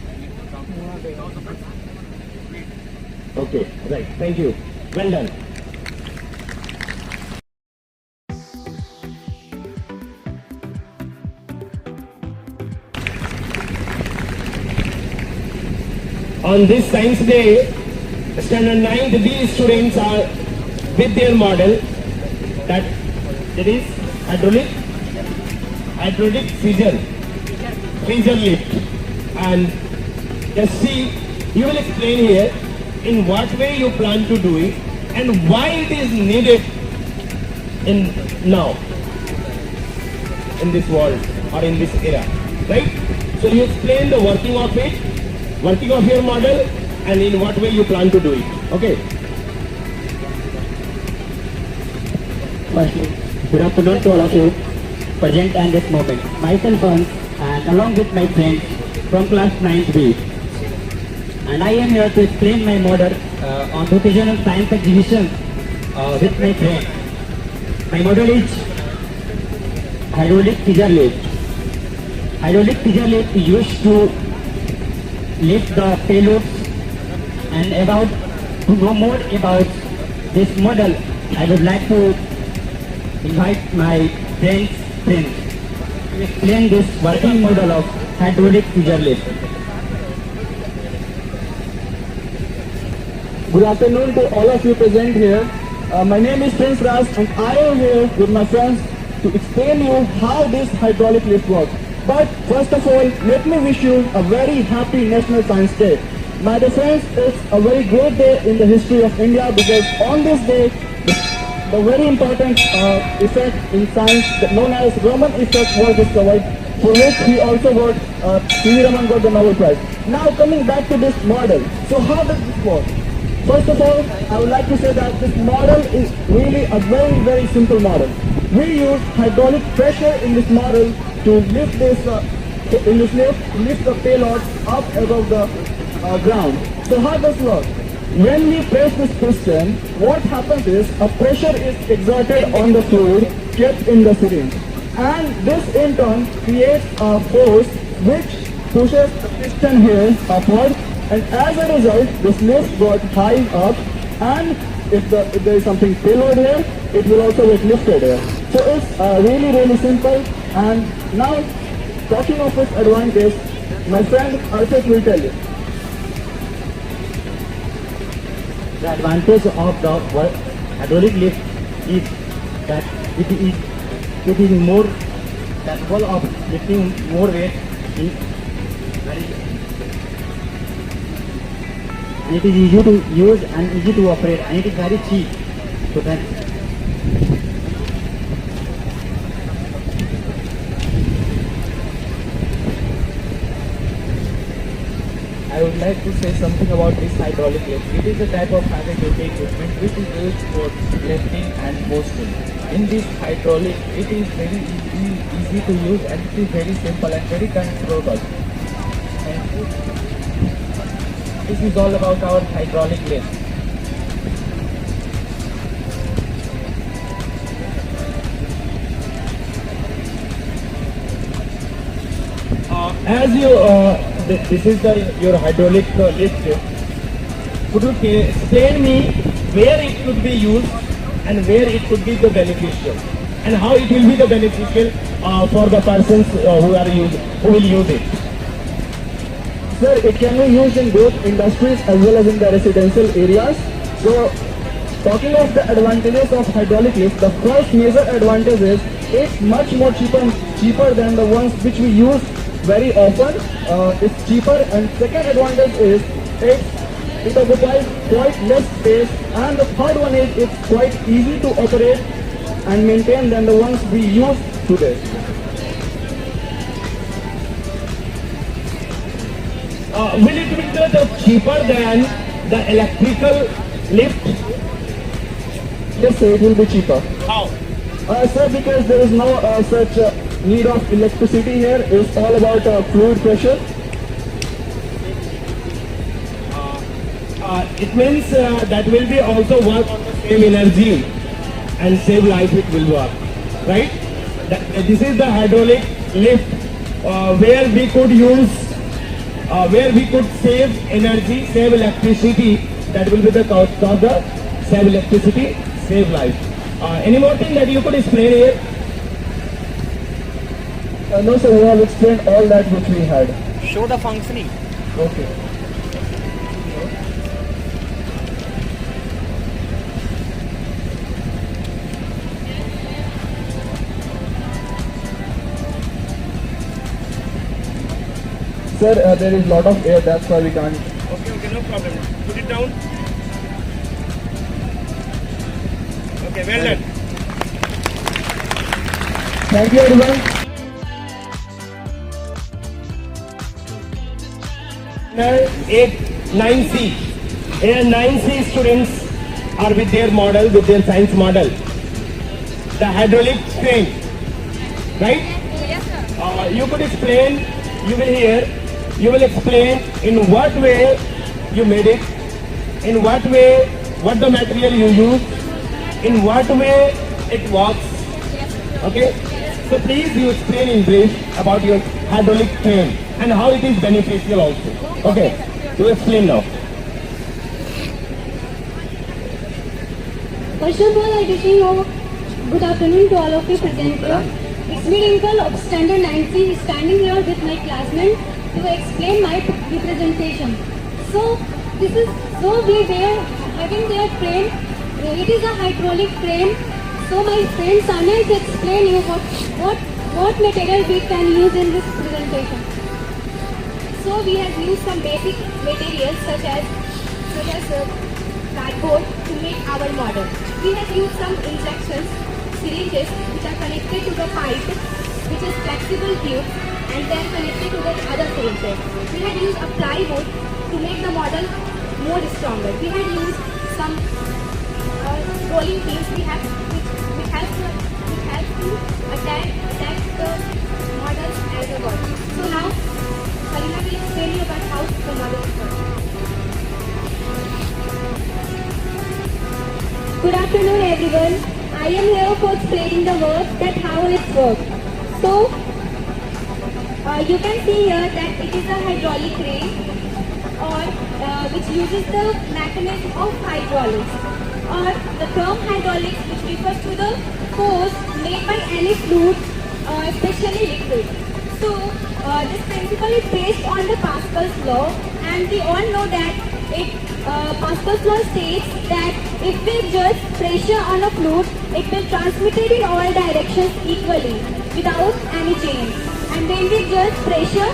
Okay, right. Thank you. Well done. On this Science Day, Standard 9th, these students are with their model. that is hydraulic freezer lift. And just see, you will explain here in what way you plan to do it and why it is needed now in this world or in this era, right? So you explain the working of your model, and in what way you plan to do it. Okay. Firstly, good afternoon to all of you present at this moment. Myself Hans, and along with my friends from class 9th B. And I am here to explain my model on rotational science exhibition with my friend. My model is hydraulic scissor lift. Hydraulic scissor lift is used to lift the payloads. And to know more about this model, I would like to invite my friends to explain this working model of hydraulic scissor lift. Good afternoon to all of you present here. My name is Prince Raj, and I am here with my friends to explain you how this hydraulic lift works. But first of all, let me wish you a very happy National Science Day. My dear friends, it's a very great day in the history of India, because on this day, the very important effect in science known as Raman effect was discovered, for which he also got, C.V. Raman got the Nobel Prize. Now coming back to this model, so how does this work? First of all, I would like to say that this model is really a very simple model. We use hydraulic pressure in this model to lift lift the payload up above the ground. So how does it work? When we press this piston, what happens is a pressure is exerted on the fluid kept in the syringe, and this in turn creates a force which pushes the piston here upward, and as a result this lift got high up, and if there is something payload here, it will also get lifted here. So it's really simple. And now, talking of its advantage, my friend Arshad will tell you. The advantage of the hydraulic lift is that it is more capable of lifting more weight and it is easy to use and easy to operate, and it is very cheap. So thanks. I would like to say something about this hydraulic lift. It is a type of heavy-duty equipment which is used for lifting and posting. In this hydraulic, it is very easy to use, and it is very simple and very controllable. And this is all about our hydraulic lift. As this is your hydraulic lift. Could you explain me where it could be used and where it could be the beneficial, and how it will be the beneficial for the persons who will use it? Sir, it can be used in both industries as well as in the residential areas. So, talking of the advantages of hydraulic lift, the first major advantage is it's much more cheaper than the ones which we use very often. It's cheaper, and second advantage is it occupies quite less space, and the third one is it's quite easy to operate and maintain than the ones we use today. Will it be cheaper than the electrical lift? Yes sir, it will be cheaper. How? Sir, because there is no such need of electricity here. It's all about fluid pressure. It means that will be also work on the same energy and save life it will work, right? This is the hydraulic lift where we could use, where we could save energy, save electricity. That will be the cost of the save electricity, save life. Any more thing that you could explain here? No sir, we have explained all that which we had. Show the functioning. Okay. sir, there is lot of air, that's why we can't. Okay, no problem. Put it down. Okay, well done. Thank you everyone. Now 9C. Here 9C students are with their model, with their science model. The hydraulic crane, right? Yes, sir. You could explain, you will explain in what way you made it, in what way, what the material you use, in what way it works. Okay? So please you explain in brief about your hydraulic crane and how it is beneficial also. Okay? You explain now. First of all, I wish you good afternoon to all of you present here. It's me Dinkle of Standard 9C standing here with my classmates to explain my representation. So we were having their crane. It is a hydraulic crane. So my friend Sanya will explain you what material we can use in this presentation. So we have used some basic materials such as cardboard to make our model. We have used some injections, syringes which are connected to the pipe, which is flexible tube, and they are connected to the other syringes. We had used a plywood to make the model more stronger. We had used some rolling pins which help to attach the models as a body. So now Salina will explain you about how the model is working. Good afternoon everyone. I am here for explaining the work that how it works. So you can see here that it is a hydraulic crane which uses the mechanism of hydraulics, or the term hydraulics which refers to the force made by any fluid, especially liquid. So this principle is based on the Pascal's law, and we all know that Pascal's law states that if we adjust pressure on a fluid, it will transmit it in all directions equally without any change. And when we adjust pressure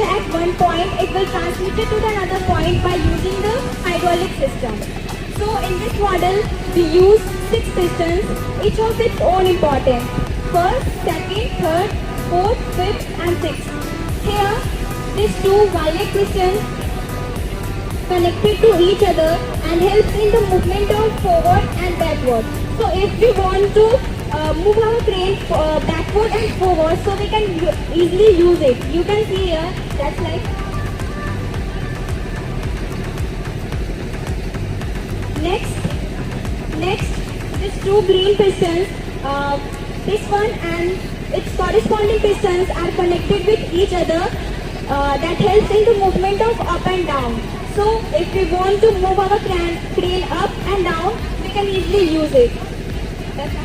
at one point, it will transmit it to another point by using the hydraulic system. So in this model, we use 6 pistons, each of its own importance. First, second, third, fourth, fifth, and sixth. Here, these 2 violet pistons connected to each other and helps in the movement of forward and backward. So if we want to move our crane backward and forward, so we can easily use it. You can see here, that's like next these 2 green pistons, this one and its corresponding pistons are connected with each other. That helps in the movement of up and down. So if we want to move our crane up and down, we can easily use it. That's all.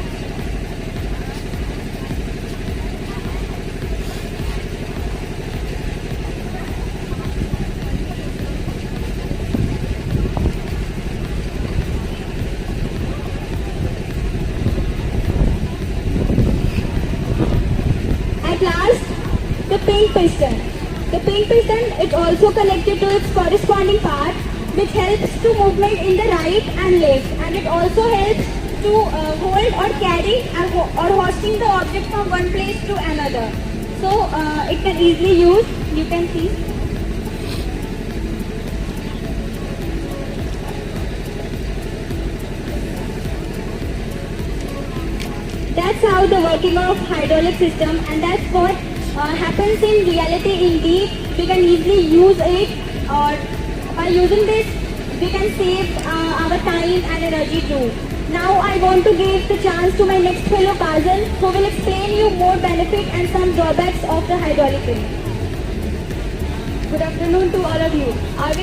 At last, the pink piston. The pink piston is also connected to its corresponding part, which helps to movement in the right and left, and it also helps to hold or carry or hosting the object from one place to another. So it can easily use. You can see. That's how the working of hydraulic system, and that's what happens in reality. Indeed, we can easily use it, or by using this we can save our time and energy too. Now I want to give the chance to my next fellow cousin who will explain you more benefit and some drawbacks of the hydraulic crane. Good afternoon to all of you. I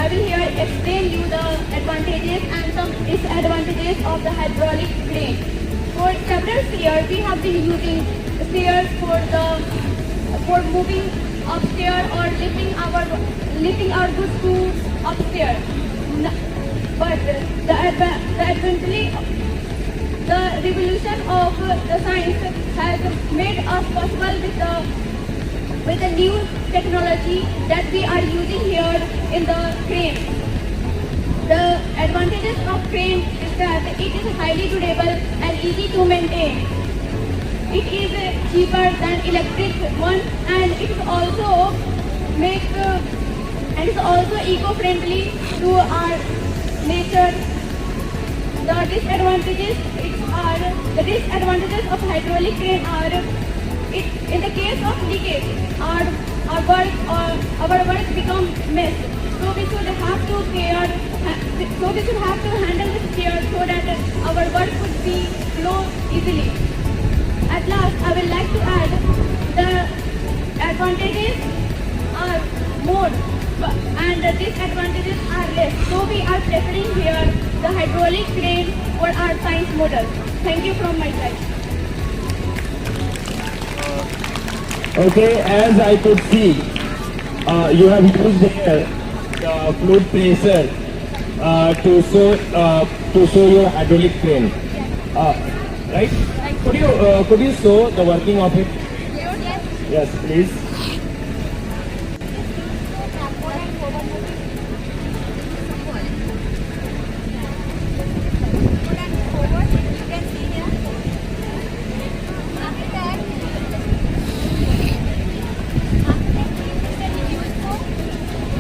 will here explain you the advantages and some disadvantages of the hydraulic crane. For several years we have been using stairs for moving upstairs or lifting our goods to upstairs. But the revolution of the science has made us possible with the with the new technology that we are using here in the crane. The advantages of crane is that it is highly durable and easy to maintain. It is cheaper than electric one, and it is also eco-friendly to our nature. The disadvantages of hydraulic crane are, in the case of leakage, our work become mess. So we should have to handle this care so that our work could be flow easily. At last, I would like to add the advantages are more and the disadvantages are less. So we are preferring here the hydraulic crane for our science model. Thank you from my side. Okay, as I could see, you have used here the fluid pressure to show your hydraulic crane, right? Could you show the working of it? Yes, please.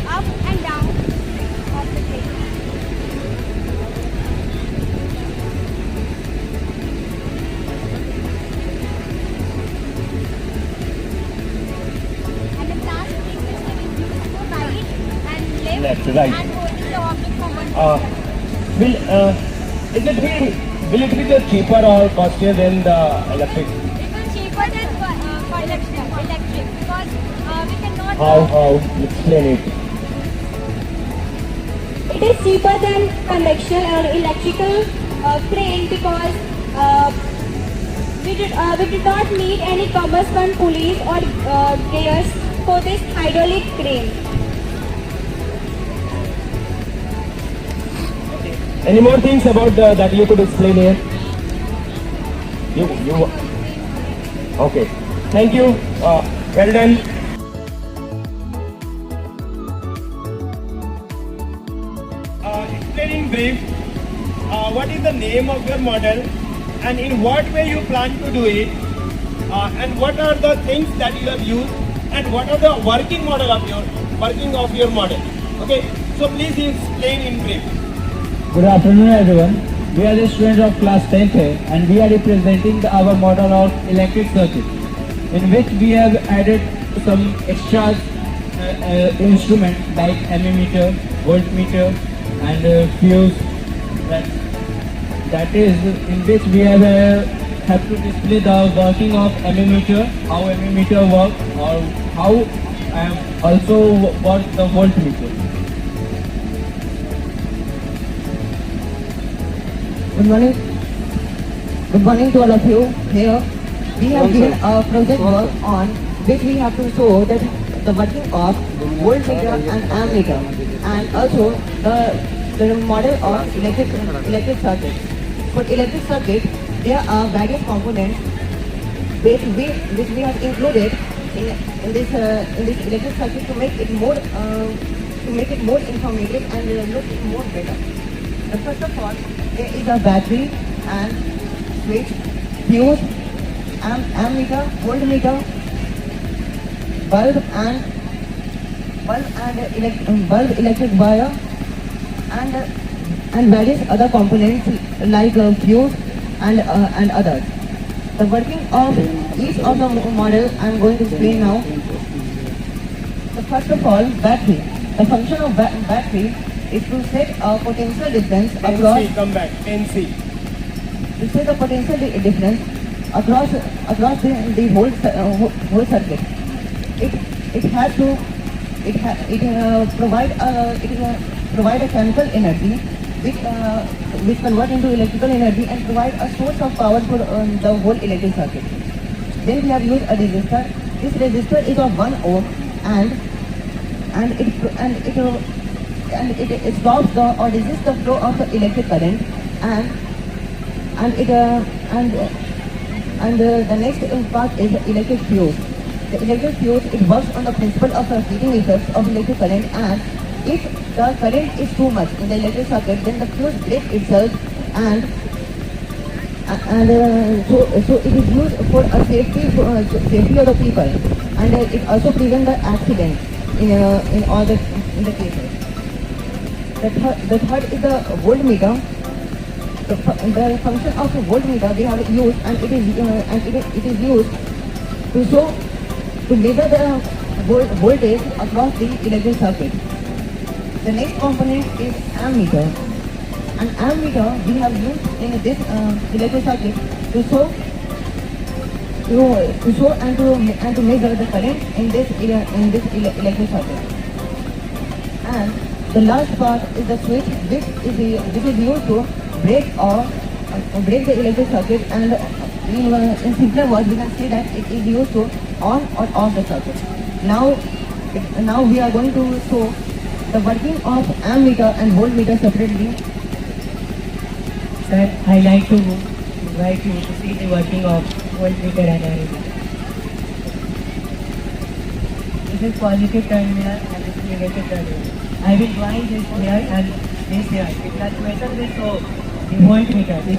Up and down of the crane. And the last thing is used to right and left Right. and holding the object from one Will it be the cheaper or costlier than the electric? It will cheaper than electric because we cannot. How? Explain it. It is cheaper than conventional or electrical crane because we did not need any combustion pulleys or gears for this hydraulic crane. Any more things about that you could explain here? You. Okay. Thank you. Well done. Explain in brief, what is the name of your model and in what way you plan to do it, and what are the things that you have used and what are the working of your model. Okay, so please explain in brief. Good afternoon everyone. We are the students of class 10th and we are representing our model of electric circuit, in which we have added some extra instruments like ammeter, voltmeter and fuse. That is in which we have to display the working of ammeter, how ammeter works, or how also works the voltmeter. Good morning to all of you. Here we have given a project work on which we have to show that the working of voltmeter and ammeter, and also the model of electric circuit. For electric circuit, there are various components which we have included in this electric circuit to make it more informative and look more better. First of all, there is a battery and switch, fuse, ammeter, voltmeter, bulb electric wire, and various other components like fuse and others. The working of each of the model I am going to explain now. So first of all, battery. The function of battery is to set a potential difference across. NC, come back. NC. To set a potential difference across the whole circuit. It has to provide a chemical energy which convert into electrical energy and provide a source of power for the whole electric circuit. Then we have used a resistor. This resistor is of 1 ohm and it stops or resists the flow of the electric current, and the next part is the electric fuse. the electric fuse, it works on the principle of the heating effects of electric current, and if the current is too much in the electric circuit, then the fuse breaks itself, and so it is used for a safety of the people, and it also prevents the accident in all the cases. The third is the voltmeter. The function of the voltmeter we have used, and it is used to measure the voltage across the electric circuit. The next component is ammeter. An ammeter we have used in this electric circuit to show and to measure the current in this electric circuit. And the last part is the switch, which is used to break the electric circuit, and in simpler words we can say that it is used to on or off the circuit. Now we are going to show the working of ammeter and voltmeter separately. Sir, I like to invite you to see the working of voltmeter and ammeter. This is positive terminal and this is negative terminal. I will join this here and this here. The fluctuation will show the voltmeter. Here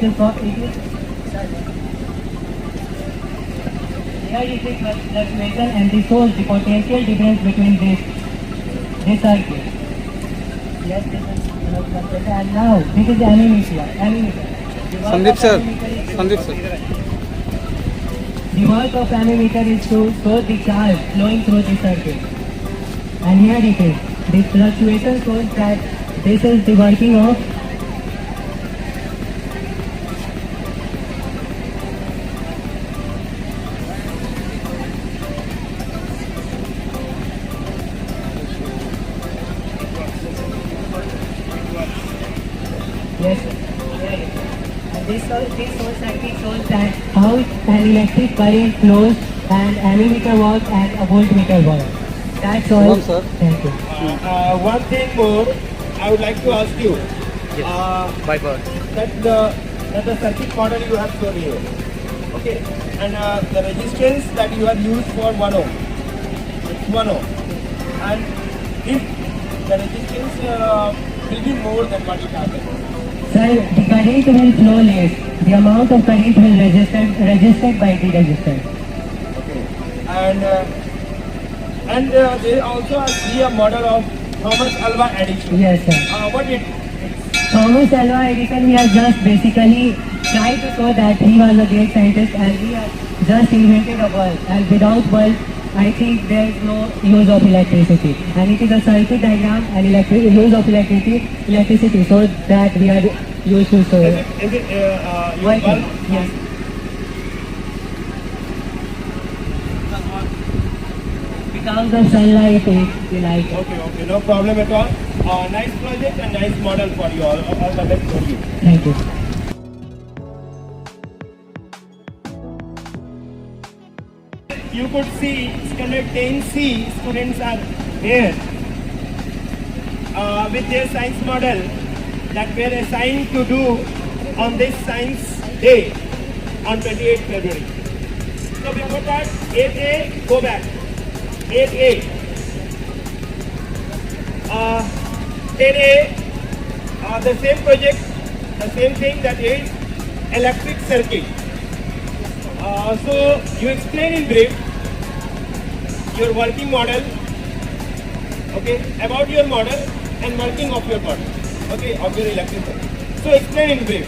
is the fluctuation, and this shows the potential difference between this circuit. Yes, this is fluctuation. And now this is ammeter. Sandeep sir. The work of ammeter is to show the charge flowing through the circuit. And here it is. The fluctuation shows that this is the working of yes. And this whole circuit shows that how an electric current flows and ammeter works and a voltmeter works. That's all. Sir. Thank you. One thing more, I would like to ask you. By bird. That the circuit model you have shown here. Okay. And the resistance that you have used for 1 ohm. It's 1 ohm. And if the resistance will be more than what it happens. Sir, the current will flow less. The amount of current will resisted by the resistance. Okay. And they also see a model of Thomas Alva Edison. Yes, sir. What it? Thomas Alva Edison, he has just basically tried to show that he was a great scientist and he has just invented a bulb. And without bulb, I think there is no use of electricity. And it is a circuit diagram and use of electricity, so that we are used to show. Is it your bulb? Yes. Because of sunlight, we like it. Okay, no problem at all. Nice project and nice model for you all. All the best for you. Thank you. You could see standard 10C students are here with their science model that were assigned to do on this science day on 28th February. So before that, 8A, go back. 8A. 10A, the same project, the same thing, that is electric circuit. So you explain in brief your working model, okay, about your model and working of your model, okay, of your electric circuit. So explain in brief.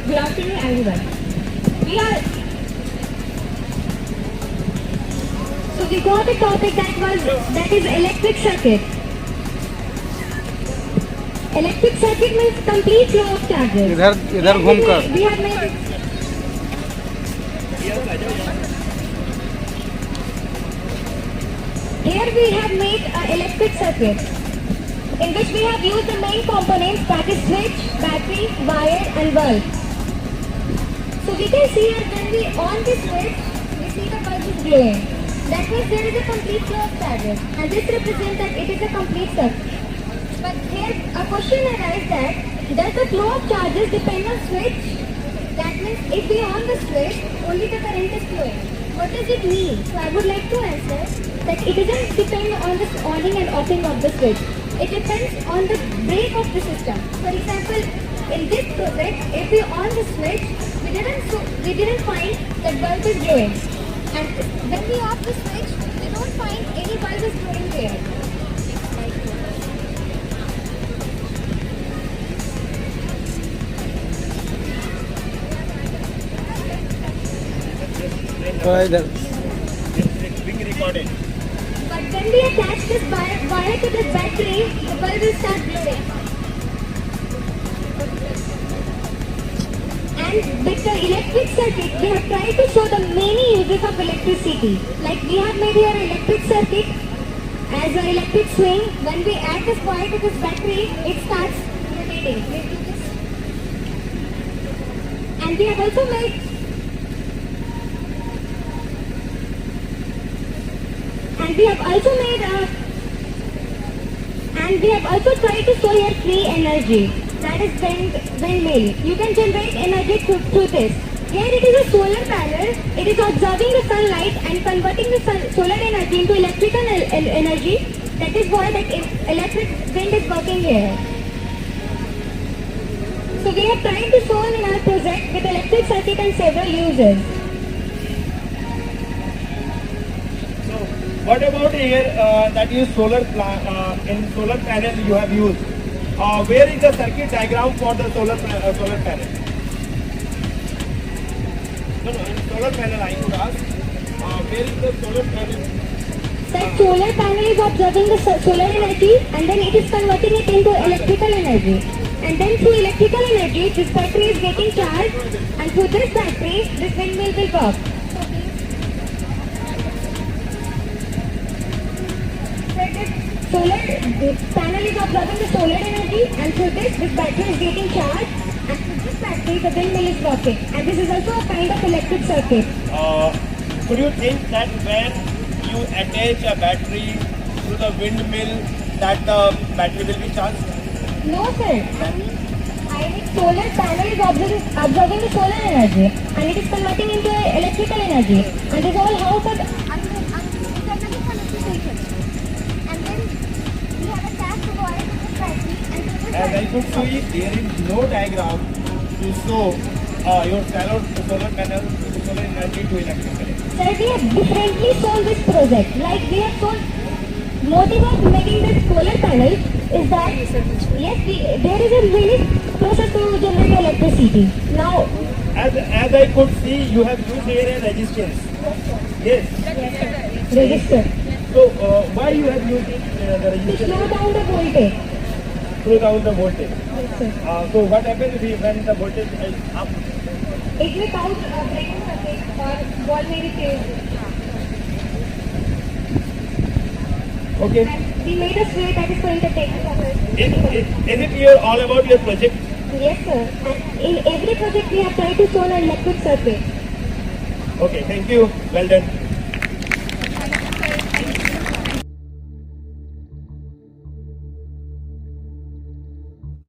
Good afternoon, everyone. So we got a topic that is electric circuit. Electric circuit means complete flow of charges. इधर घूमकर. We have made it. Here we have made an electric circuit in which we have used the main components, that is switch, battery, wire and bulb. So we can see here when we on the switch, we see the bulb is glowing. That means there is a complete flow of charges, and this represents that it is a complete circuit. But here a question arises that does the flow of charges depend on switch? That means if we on the switch, only the current is flowing. what does it mean? So I would like to answer that it doesn't depend on the on and offing of the switch. It depends on the break of the system. For example, in this project, if we on the switch, we didn't find that bulb is glowing. And when we off the switch, we don't find any bulb is glowing there. It's being recorded. But when we attach this wire to this battery, the bulb will start glowing. And with the electric circuit, we have tried to show the many uses of electricity. Like we have made here electric circuit as an electric swing. When we add this wire to this battery, it starts rotating. Let's do this. And we have also made we have also tried to show here free energy, that is windmill. You can generate energy through this. Here it is a solar panel. It is observing the sunlight and converting the solar energy into electrical energy. That is why that electric wind is working here. So we have tried to show in our project with electric circuit and several uses. What about here that is in solar panel you have used? Where is the circuit diagram for the solar panel? No, in solar panel I would ask, where is the solar panel? That solar panel is observing the solar energy and then it is converting it into electrical energy. And then through electrical energy, this battery is getting charged and through this battery, this windmill will work. Solar panel is observing the solar energy and through this battery is getting charged and through this battery the windmill is working. And this is also a kind of electric circuit. Could you think that when you attach a battery to the windmill that the battery will be charged? No sir. Solar panel is absorbing the solar energy and it is converting into electrical energy. And this whole house is as I could see, there is no diagram to show your solar panel to solar energy to electrical. Sir, we have differently shown this project. Like we have shown, motive of making this solar panel is that yes, there is a mini process to generate electricity. Now, as I could see, you have used here a resistance. Yes. Resistor. So why you have used the resistance? To slow down the voltage. Slow down the voltage. Yes, sir. So what happens when the voltage is up? It will cause a breaking circuit or wall may be fused. Okay. And we made a switch that is going to take Is it here all about your project? Yes, sir. And in every project we have tried to show an electric circuit. Okay, thank you. Well done.